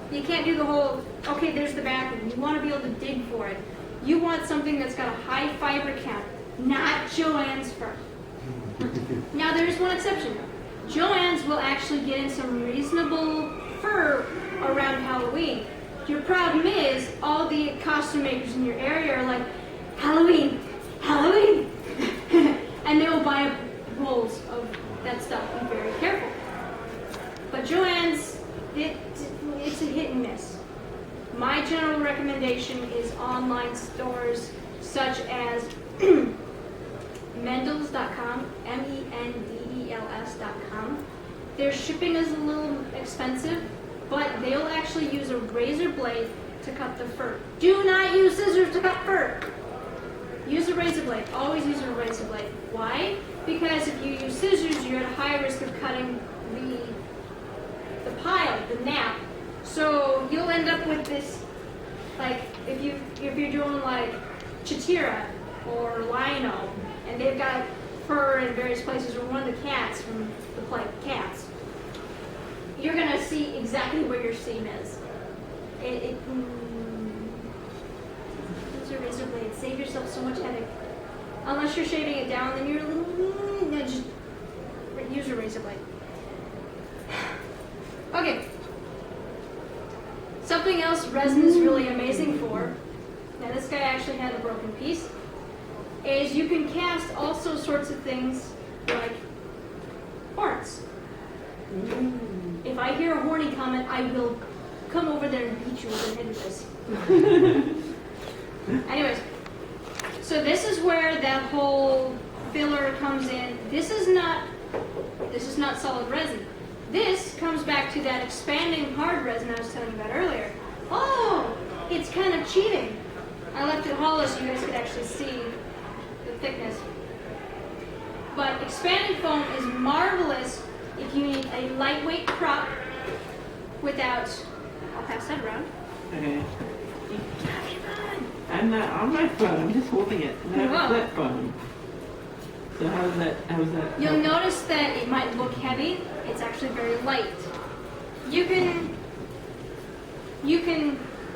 do the whole, okay, there's the background. You want to be able to dig for it. You want something that's got a high fiber count, not Joanne's fur. Now, there's one exception. Joanne's will actually get in some reasonable fur around Halloween. Your problem is all the costume makers in your area are like, Halloween, Halloween, and they will buy up rolls of that stuff. Be very careful. But Joanne's, it's a hit and miss. My general recommendation is online stores such as Mendels.com, MENDELS.com. Their shipping is a little expensive, but they'll actually use a razor blade to cut the fur. Do not use scissors to cut fur. Use a razor blade. Always use a razor blade. Why? Because if you use scissors, you're at a high risk of cutting the pile, the nap. So you'll end up with this, like if you're doing like Chitira or Lino, and they've got fur in various places, or one of the cats from the play Cats, you're going to see exactly where your seam is. Use a razor blade. Save yourself so much headache. Unless you're shaving it down, then you're a little... no, just use a razor blade. Okay. Something else resin is really amazing for, now this guy actually had a broken piece, is you can cast also sorts of things like horns. If I hear a horny comment, I will come over there and beat you with an invoice. Anyways, so this is where that whole filler comes in. This is not solid resin. This comes back to that expanding hard resin I was telling you about earlier. Oh, it's kind of cheating. I left it hollow so you guys could actually see the thickness. But expanding foam is marvelous if you need a lightweight prop without, I'll pass that around. Okay. I'm not on my phone, I'm just holding it. I have a flip phone. So how's that? You'll notice that it might look heavy. It's actually very light. You can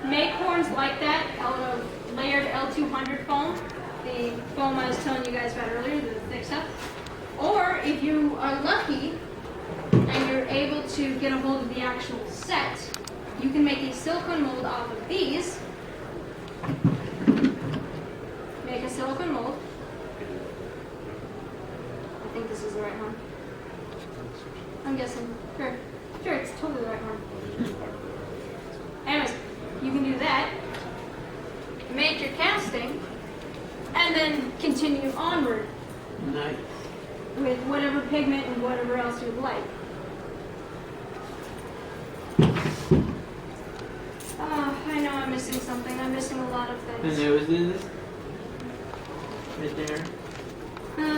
make horns like that out of layered L200 foam, the foam I was telling you guys about earlier, the thick stuff. Or if you are lucky and you're able to get a hold of the actual set, you can make a silicone mold off of these. Make a silicone mold. I think this is the right one. I'm guessing. Sure, it's totally the right one. Anyways, you can do that, make your casting, and then continue onward. Nice. With whatever pigment and whatever else you would like. Oh, I know I'm missing something. I'm missing a lot of The things. noses. Right there.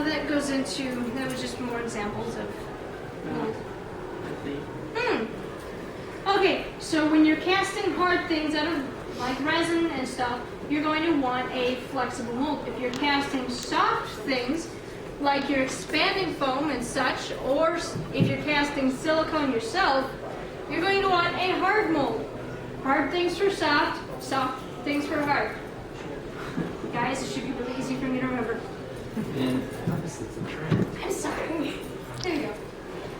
That goes into, that was just more examples of mold. I see. Okay, so when you're casting hard things out of like resin and stuff, you're going to want a flexible mold. If you're casting soft things, like your expanding foam and such, or if you're casting silicone yourself, you're going to want a hard mold. Hard things for soft, soft things for hard. Guys, it should be really easy for me to remember. Yeah. I'm sorry. There you go.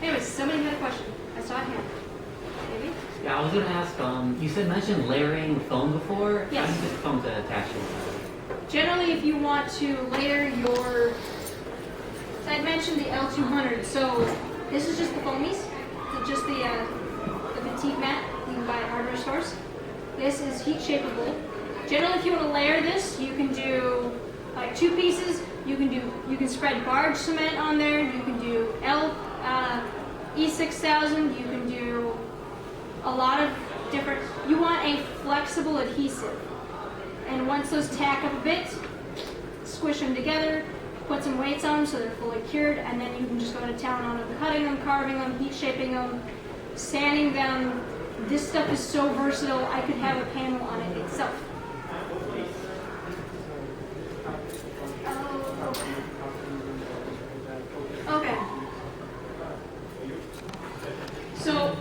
Anyways, somebody had a question. I saw a hand. Maybe? Yeah, I was gonna ask, you mentioned layering foam before? Yes. How does this foam to attach to it? Generally, if you want to layer your, so I mentioned the L200. So this is just the foamies. So just the petite mat you can buy at hardware stores. This is heat shapeable. Generally, if you want to layer this, you can do like 2 pieces. You can spread barge cement on there. You can do E6000. You can do a lot of different. You want a flexible adhesive, and once those tack up a bit, squish them together, put some weights on them so they're fully cured, and then you can just go to town on them, cutting them, carving them, heat shaping them, sanding them. This stuff is so versatile. I could have a panel on it itself. Okay. So,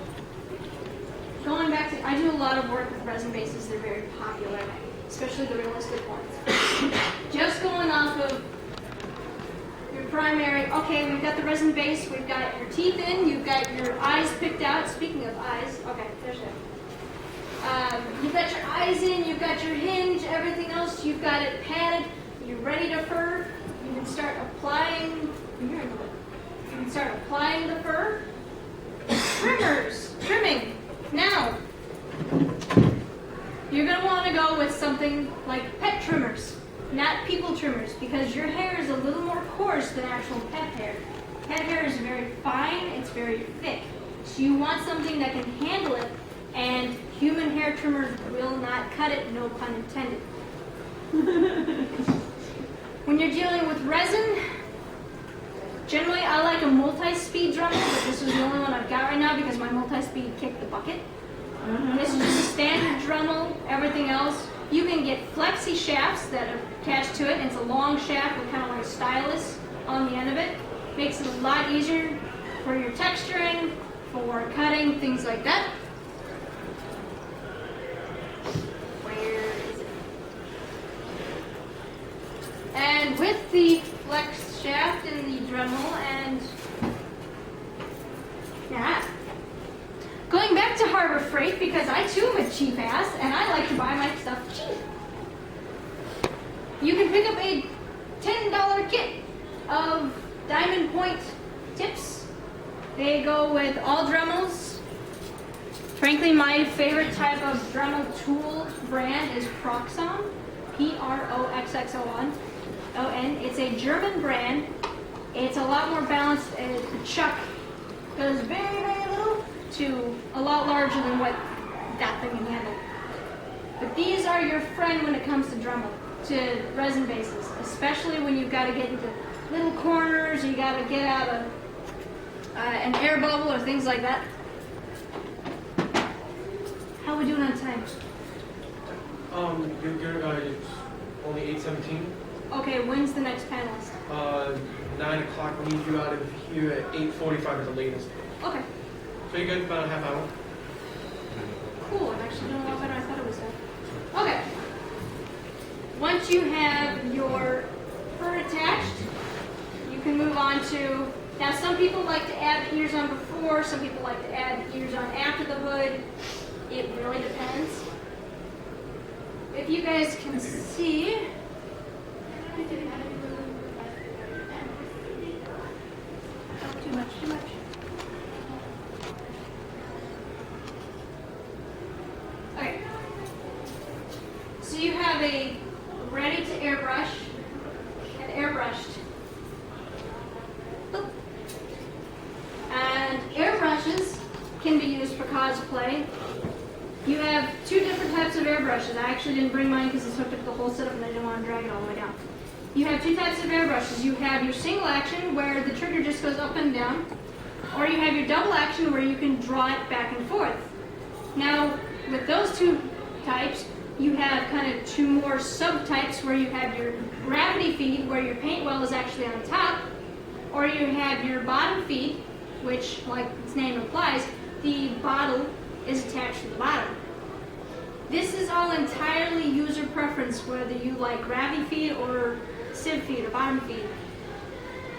going back to, I do a lot of work with resin bases. They're very popular, especially the realistic ones. Just going off of your primary, okay, we've got the resin base, we've got your teeth in, you've got your eyes picked out. Speaking of eyes, okay, there's it. You've got your eyes in, you've got your hinge, everything else, you've got it padded, you're ready to fur. You can start applying, you can start applying the fur. Trimming. Now, you're going to want to go with something like pet trimmers, not people trimmers, because your hair is a little more coarse than actual pet hair. Pet hair is very fine, it's very thick. So you want something that can handle it, and human hair trimmers will not cut it, no pun intended. When you're dealing with resin, generally I like a multi-speed Dremel, but this is the only one I've got right now because my multi-speed kicked the bucket. This is just a standard Dremel. Everything else You can get flexi shafts that are attached to it, and it's a long shaft with kind of like a stylus on the end of it. Makes it a lot easier for your texturing, for cutting, things like that. Where is it? And with the flex shaft and the Dremel and yeah. Going back to Harbor Freight, because I too am a cheap ass and I like to buy my stuff cheap. You can pick up a $10 kit of diamond point tips. They go with all Dremels. Frankly, my favorite type of Dremel tool brand is Proxxon, Proxxon. It's a German brand. It's a lot more balanced. The chuck goes very, very little to a lot larger than what that thing can handle. But these are your friend when it comes to Dremel, to resin bases, especially when you've got to get into little corners, or you got to get out of an air bubble or things like that. How are we doing on time? It's only 8:17. Okay, when's the next panelist? 9 o'clock. We need you out of here at 8:45 at the latest. Okay, So you're good for about a half hour. cool. I'm actually doing a lot better than I thought it was done. Okay. Once you have your fur attached, you can move on to, now some people like to add the ears on before, some people like to add the ears on after the hood. It really depends. If you guys can see, too much. Okay. So you have a ready to airbrush and airbrushed. Boop. And airbrushes can be used for cosplay. You have two different types of airbrushes. I actually didn't bring mine because it's hooked up to the whole setup and I didn't want to drag it all the way down. You have two types of airbrushes. You have your single action where the trigger just goes up and down, or you have your double action where you can draw it back and forth. Now, with those two types, you have kind of two more subtypes where you have your gravity feed where your paint well is actually on top, or you have your bottom feed, which, like its name implies, the bottle is attached to the bottom. This is all entirely user preference, whether you like gravity feed or sieve feed or bottom feed.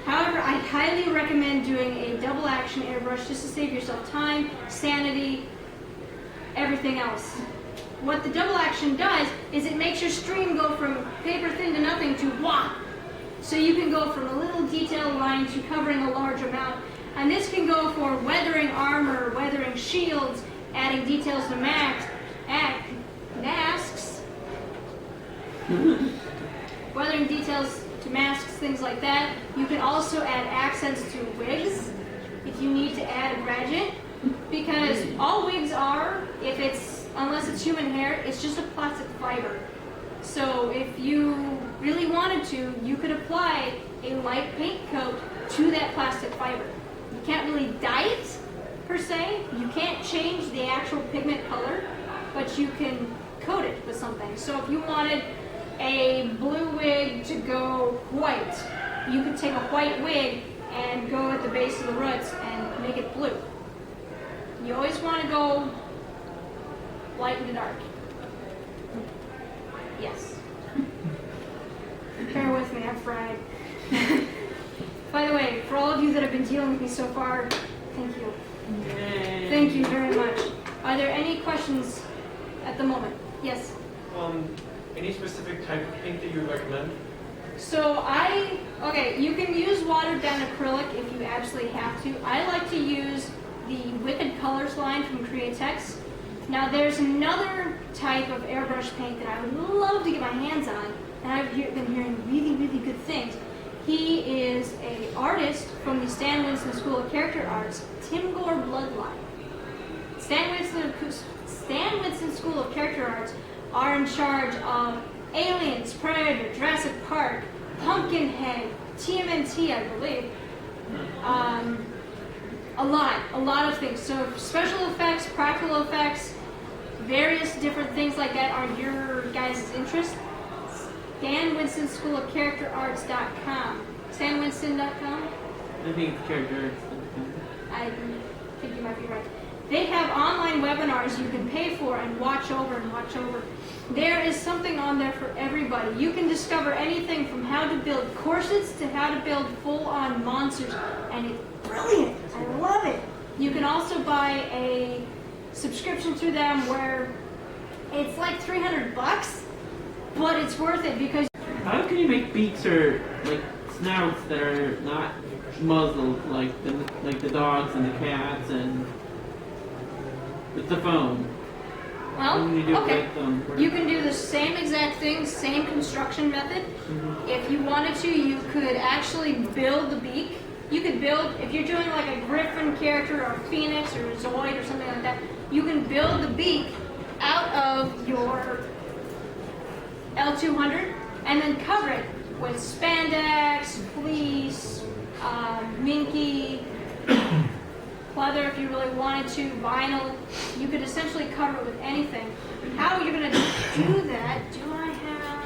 However, I highly recommend doing a double action airbrush just to save yourself time, sanity, everything else. What the double action does is it makes your stream go from paper thin to nothing to wah. So you can go from a little detail line to covering a large amount. And this can go for weathering armor, weathering shields, adding details to masks, weathering details to masks, things like that. You can also add accents to wigs if you need to add a gradient, because all wigs are, unless it's human hair, it's just a plastic fiber. So if you really wanted to, you could apply a light paint coat to that plastic fiber. You can't really dye it, per se. You can't change the actual pigment color, but you can coat it with something. So if you wanted a blue wig to go white, you could take a white wig and go at the base of the roots and make it blue. You always want to go light and dark. Yes. Bear with me, I'm fried. By the way, for all of you that have been dealing with me so far, thank you. Yay. Thank you very much. Are there any questions at the moment? Yes? Any specific type of paint that you would recommend? So you can use watered down acrylic if you absolutely have to. I like to use the Wicked Colors line from Createx. Now there's another type of airbrush paint that I would love to get my hands on, and I've been hearing really, really good things. He is an artist from the Stan Winston School of Character Arts, Tim Gore Bloodline. Stan Winston School of Character Arts are in charge of Aliens, Predator, Jurassic Park, Pumpkinhead, TMNT, I believe. A lot of things. So special effects, practical effects, various different things like that are your guys' interest, Stan Winston School of Character Arts.com. StanWinston.com? I think it's character. I think you might be right. They have online webinars you can pay for and watch over and watch over. There is something on there for everybody. You can discover anything from how to build corsets to how to build full-on monsters, and it's brilliant. I love it. You can also buy a subscription through them where it's like $300, but it's worth it because How can you make beaks or like snouts that are not muzzled like the dogs and the cats and with the foam? well, What can you do okay. with them? You can do the same exact thing, same construction method. If you wanted to, you could actually build the beak. You could build, if you're doing like a griffin character or a phoenix or a zoid or something like that, you can build the beak out of your L200 and then cover it with spandex, fleece, minky, leather if you really wanted to, vinyl. You could essentially cover it with anything. How you're going to do that, do I have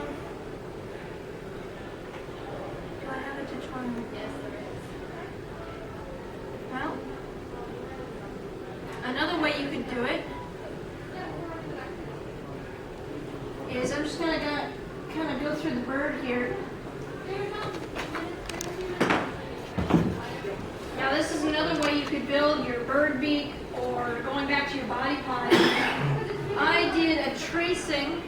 a tutorial? Yes, there is. Well, another way you could do it is I'm just going to kind of go through the bird here. Now this is another way you could build your bird beak, or going back to your body pie. I did a tracing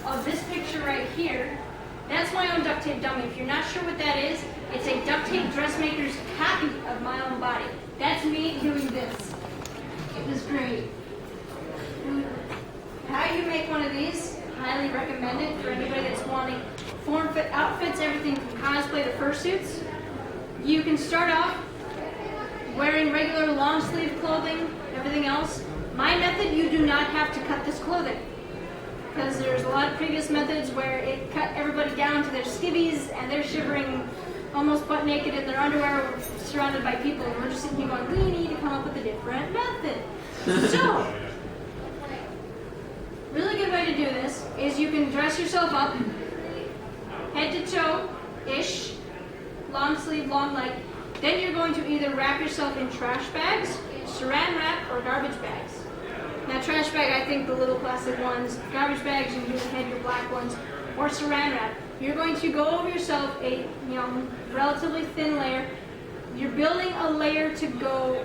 of this picture right here. That's my own duct tape dummy. If you're not sure what that is, it's a duct tape dressmaker's copy of my own body. That's me doing this. It was great. How you make one of these, highly recommend it for anybody that's wanting form-fit outfits, everything from cosplay to fursuits. You can start off wearing regular long sleeve clothing, everything else. My method, you do not have to cut this clothing, because there's a lot of previous methods where it cut everybody down to their skivvies and they're shivering almost butt naked in their underwear surrounded by people, and we're just sitting here going, we need to come up with a different method. So, really good way to do this is you can dress yourself up head to toe-ish, long sleeve, long leg. Then you're going to either wrap yourself in trash bags, saran wrap, or garbage bags. Now trash bag, I think the little plastic ones. Garbage bags, you can do the heavier black ones, or saran wrap. You're going to go over yourself a relatively thin layer. You're building a layer to go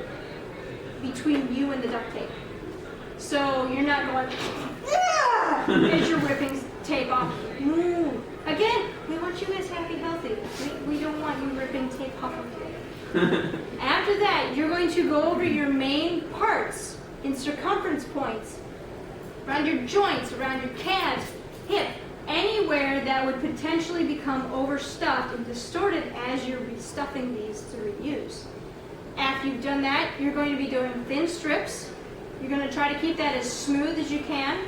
between you and the duct tape. So you're not going, as you're ripping tape off. No. Again, we want you guys happy, healthy. We don't want you ripping tape off of you. After that, you're going to go over your main parts in circumference points, around your joints, around your calves, hip, anywhere that would potentially become overstuffed and distorted as you're restuffing these to reuse. After you've done that, you're going to be doing thin strips. You're going to try to keep that as smooth as you can.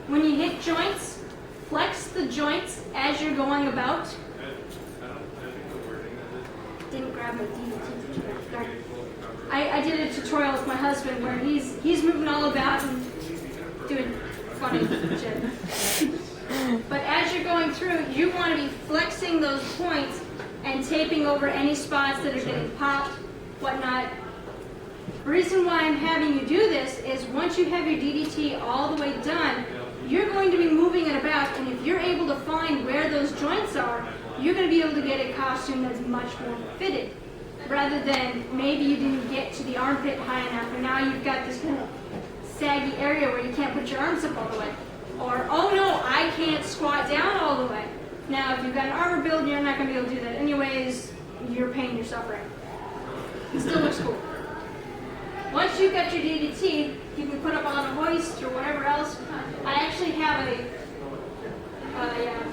When you hit joints, flex the joints as you're going about. Didn't grab my DDT tutorial. I did a tutorial with my husband where he's moving all about and doing funny shit. But as you're going through, you want to be flexing those points and taping over any spots that are getting popped, whatnot. The reason why I'm having you do this is once you have your DDT all the way done, you're going to be moving it about, and if you're able to find where those joints are, you're going to be able to get a costume that's much more fitted, rather than maybe you didn't get to the armpit high enough, and now you've got this kind of saggy area where you can't put your arms up all the way. Or, oh no, I can't squat down all the way. Now, if you've got an armor build, you're not going to be able to do that anyways. You're paying yourself right. It still looks cool. Once you've got your DDT, you can put up on a hoist or whatever else. I actually have a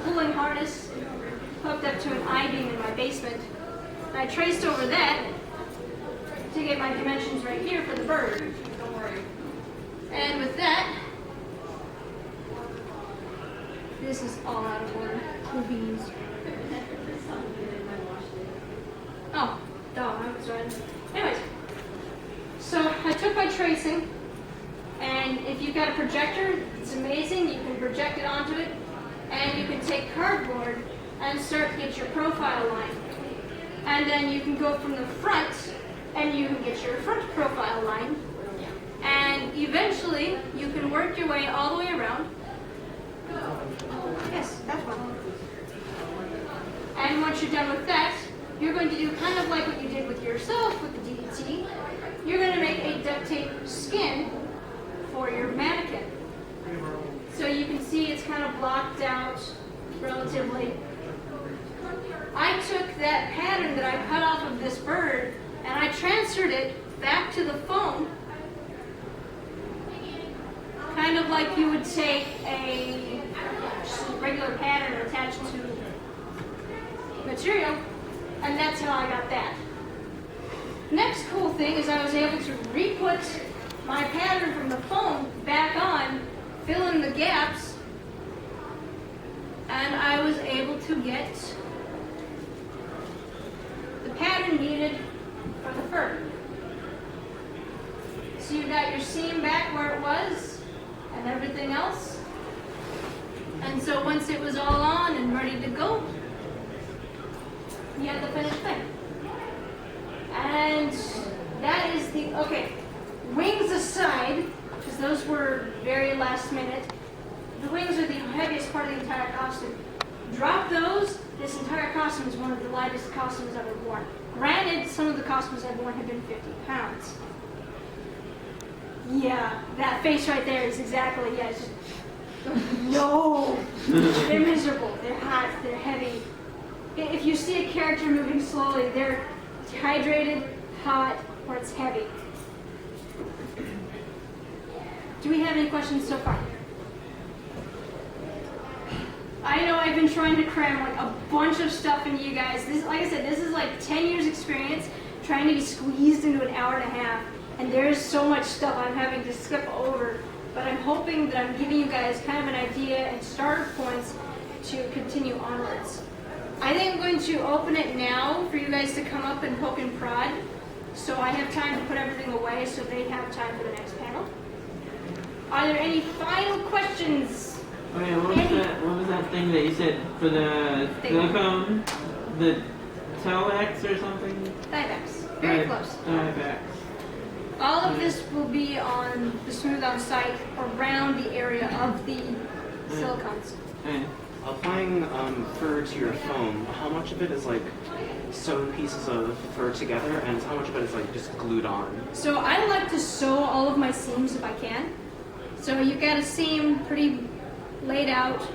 pulling harness hooked up to an I-beam in my basement. And I traced over that to get my dimensions right here for the bird. Don't worry. And with that, this is all out of order. Cool beans. Oh, duh, I was right. Anyways, so I took my tracing And if you've got a projector, it's amazing. You can project it onto it, and you can take cardboard and start to get your profile line. And then you can go from the front, and you can get your front profile line. And eventually, you can work your way all the way around. Yes, that's one. And once you're done with that, you're going to do kind of like what you did with yourself with the DDT. You're going to make a duct tape skin for your mannequin. So you can see it's kind of blocked out relatively. I took that pattern that I cut off of this bird and I transferred it back to the foam, kind of like you would take a regular pattern attached to material, and that's how I got that. Next cool thing is I was able to re-put my pattern from the foam back on, fill in the gaps, and I was able to get the pattern needed for the fur. So you got your seam back where it was and everything else. And so once it was all on and ready to go, you had the finished thing. And that is the, okay, wings aside, because those were very last minute, the wings are the heaviest part of the entire costume. Drop those, this entire costume is one of the lightest costumes I've ever worn. Granted, some of the costumes I've worn have been 50 pounds. Yeah, that face right there is exactly, yeah, it's just, no! They're miserable, they're hot, they're heavy. If you see a character moving slowly, they're dehydrated, hot, or it's heavy. Do we have any questions so far? I know I've been trying to cram like a bunch of stuff into you guys. This, like I said, this is like 10 years experience trying to be squeezed into an hour and a half. And there's so much stuff I'm having to skip over. But I'm hoping that I'm giving you guys kind of an idea and starter points to continue onwards. I think I'm going to open it now for you guys to come up and poke and prod. So I have time to put everything away so they have time for the next panel. Are there any final questions? Okay, what was that thing that you said for the silicone? The telex or something? Divex. Very close. Divex. All of this will be on the smooth on site around the area of the silicones. Okay. Applying fur to your foam, how much of it is like sewn pieces of fur together and how much of it is like just glued on? So I like to sew all of my seams if I can. So you've got a seam pretty laid out,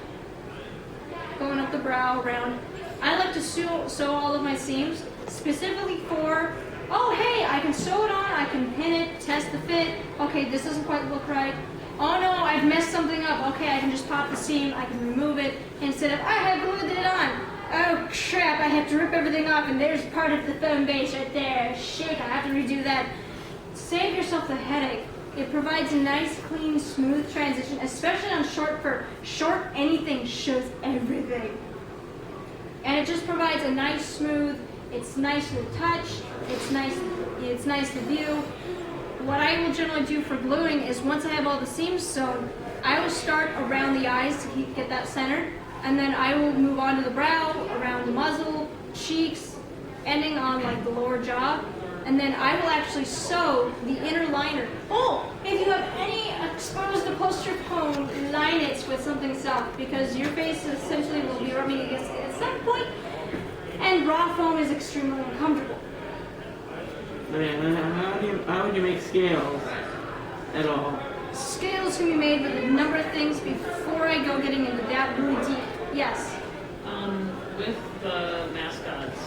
going up the brow around. I like to sew all of my seams specifically for, oh hey, I can sew it on, I can pin it, test the fit. Okay, this doesn't quite look right. Oh no, I've messed something up. Okay, I can just pop the seam, I can remove it, instead of, I have glued it on. Oh crap, I have to rip everything off and there's part of the foam base right there. Shit, I have to redo that. Save yourself the headache. It provides a nice, clean, smooth transition, especially on short fur. Short anything shows everything. And it just provides a nice, smooth, it's nice to touch, it's nice to view. What I will generally do for gluing is once I have all the seams sewn, I will start around the eyes to get that centered, and then I will move on to the brow, around the muzzle, cheeks, ending on like the lower jaw, and then I will actually sew the inner liner. Oh, if you have any exposed upholstered foam, line it with something soft because your face essentially will be rubbing against it at some point, and raw foam is extremely uncomfortable. How would you make scales at all? Scales can be made with a number of things before I go getting into that really deep. Yes? With the mascots,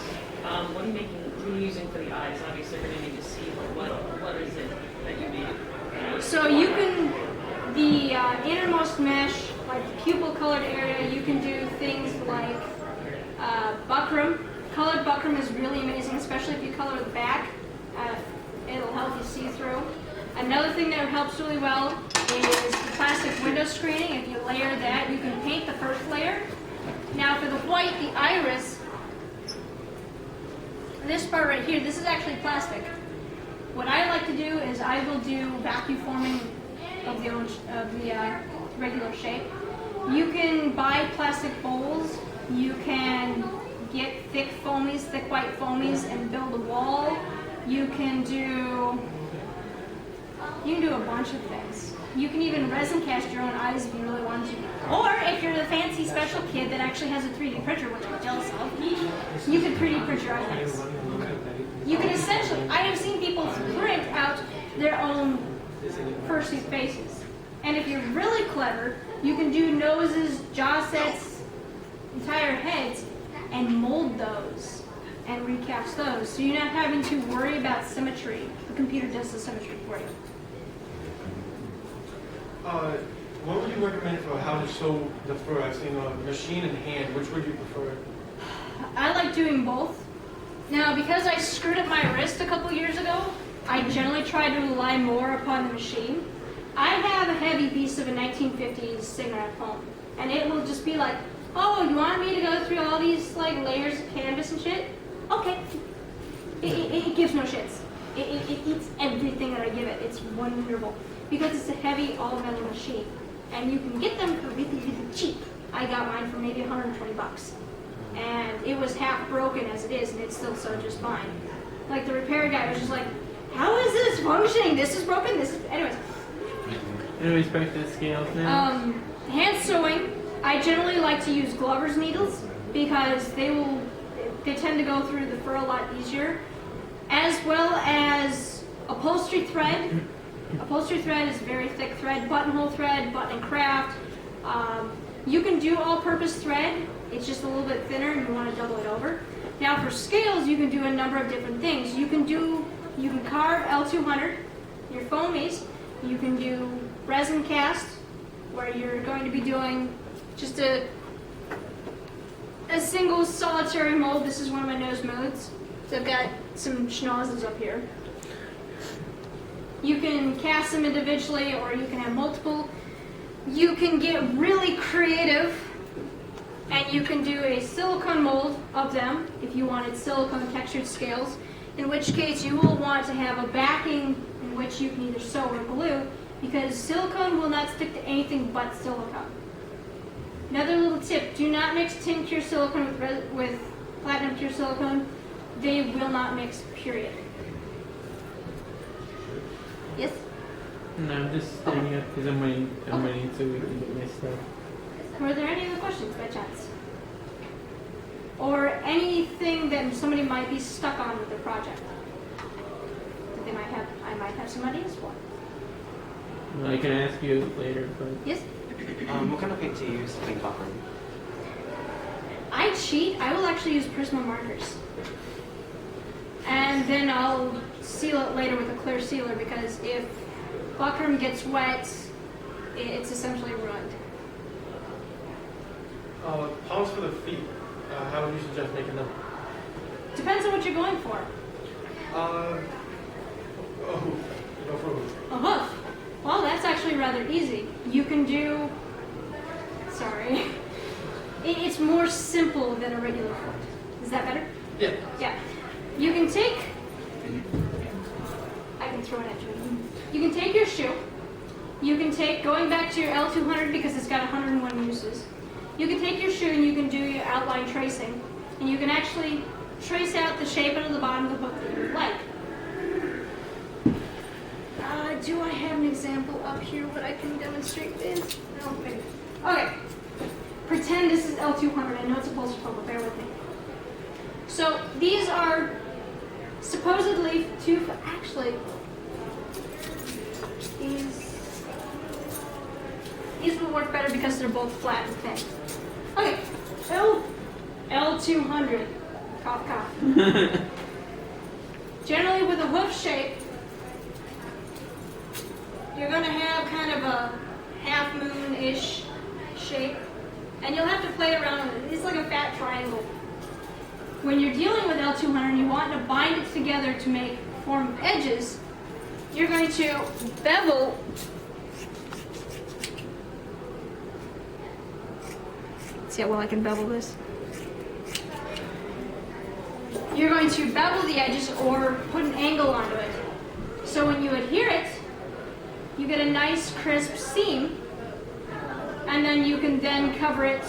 what are you using for the eyes? Obviously, we're going to need to see, but what is it that you made? So you can, the innermost mesh, like the pupil colored area, you can do things like buckram. Colored buckram is really amazing, especially if you color the back. It'll help you see through. Another thing that helps really well is the plastic window screening. If you layer that, you can paint the first layer. Now for the white, the iris, this part right here, this is actually plastic. What I like to do is I will do vacuum forming of the regular shape. You can buy plastic bowls. You can get thick white foamies, and build a wall. You can do a bunch of things. You can even resin cast your own eyes if you really want to. Or if you're the fancy special kid that actually has a 3D printer, which I'm jealous of, you can 3D print your eyes. You can essentially, I have seen people print out their own fursuit faces. And if you're really clever, you can do noses, jaw sets, entire heads, and mold those and recast those. So you're not having to worry about symmetry. The computer does the symmetry for you. What would you recommend for how to sew the fur? I've seen machine and hand. Which would you prefer? I like doing both. Now, because I screwed up my wrist a couple years ago, I generally try to rely more upon the machine. I have a heavy piece of a 1950s Singer at home, and it will just be like, oh, you want me to go through all these like layers of canvas and shit? Okay. It gives no shits. It eats everything that I give it. It's wonderful. Because it's a heavy all-metal machine. And you can get them for really, really cheap. I got mine for maybe 120 bucks. And it was half broken as it is, and it's still sewed just fine. Like the repair guy was just like, how is this functioning? This is broken, this is... Anyways. Anyways, back to the scales now. Hand sewing, I generally like to use Glover's needles because they tend to go through the fur a lot easier. As well as upholstery thread. Upholstery thread is very thick thread, buttonhole thread, button and craft. You can do all-purpose thread. It's just a little bit thinner and you want to double it over. Now for scales, you can do a number of different things. You can carve L200, your foamies. You can do resin cast, where you're going to be doing just a single solitary mold. This is one of my nose modes. So I've got some schnozzles up here. You can cast them individually, or you can have multiple. You can get really creative, and you can do a silicone mold of them if you wanted silicone textured scales, in which case you will want to have a backing in which you can either sew or glue, because silicone will not stick to anything but silicone. Another little tip, do not mix tin cure silicone with platinum pure silicone. They will not mix, period. Yes? No, I'm just standing up because I'm waiting so we can get my stuff. Were there any other questions by chance? Or anything that somebody might be stuck on with their project? That I might have some ideas for. Well, I can ask you later, but... Yes? What kind of paint do you use to paint buckram? I cheat. I will actually use Prisma markers. And then I'll seal it later with a clear sealer, because if buckram gets wet, it's essentially ruined. Palms for the feet. How would you suggest making them? Depends on what you're going for. Go for a hoof. A hoof. Well, that's actually rather easy. You can do... Sorry. It's more simple than a regular foot. Is that better? Yeah. Yeah. You can take... I can throw it at you. You can take your shoe. You can take, going back to your L200 because it's got 101 uses. You can take your shoe and you can do your outline tracing. And you can actually trace out the shape of the bottom of the hook that you like. Do I have an example up here what I can demonstrate this? No, maybe. Okay. Pretend this is L200. I know it's a poster phone, but bear with me. So these are supposedly actually, these will work better because they're both flat and thin. Okay, L200, cough, cough. Generally with a hoof shape, you're going to have kind of a half moon-ish shape, and you'll have to play around with it. It's like a fat triangle. When you're dealing with L200 and you want to bind it together to make form of edges, you're going to bevel see how well I can bevel this. You're going to bevel the edges or put an angle onto it. So when you adhere it, you get a nice crisp seam, and then you can then cover it.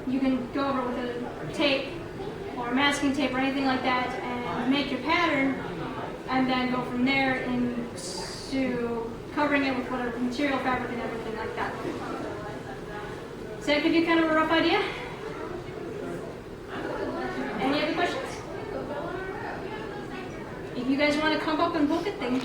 You can go over with a tape or masking tape or anything like that and make your pattern, and then go from there into covering it with whatever material, fabric, and everything like that. Does that give you kind of a rough idea? Any other questions? If you guys want to come up and look at things,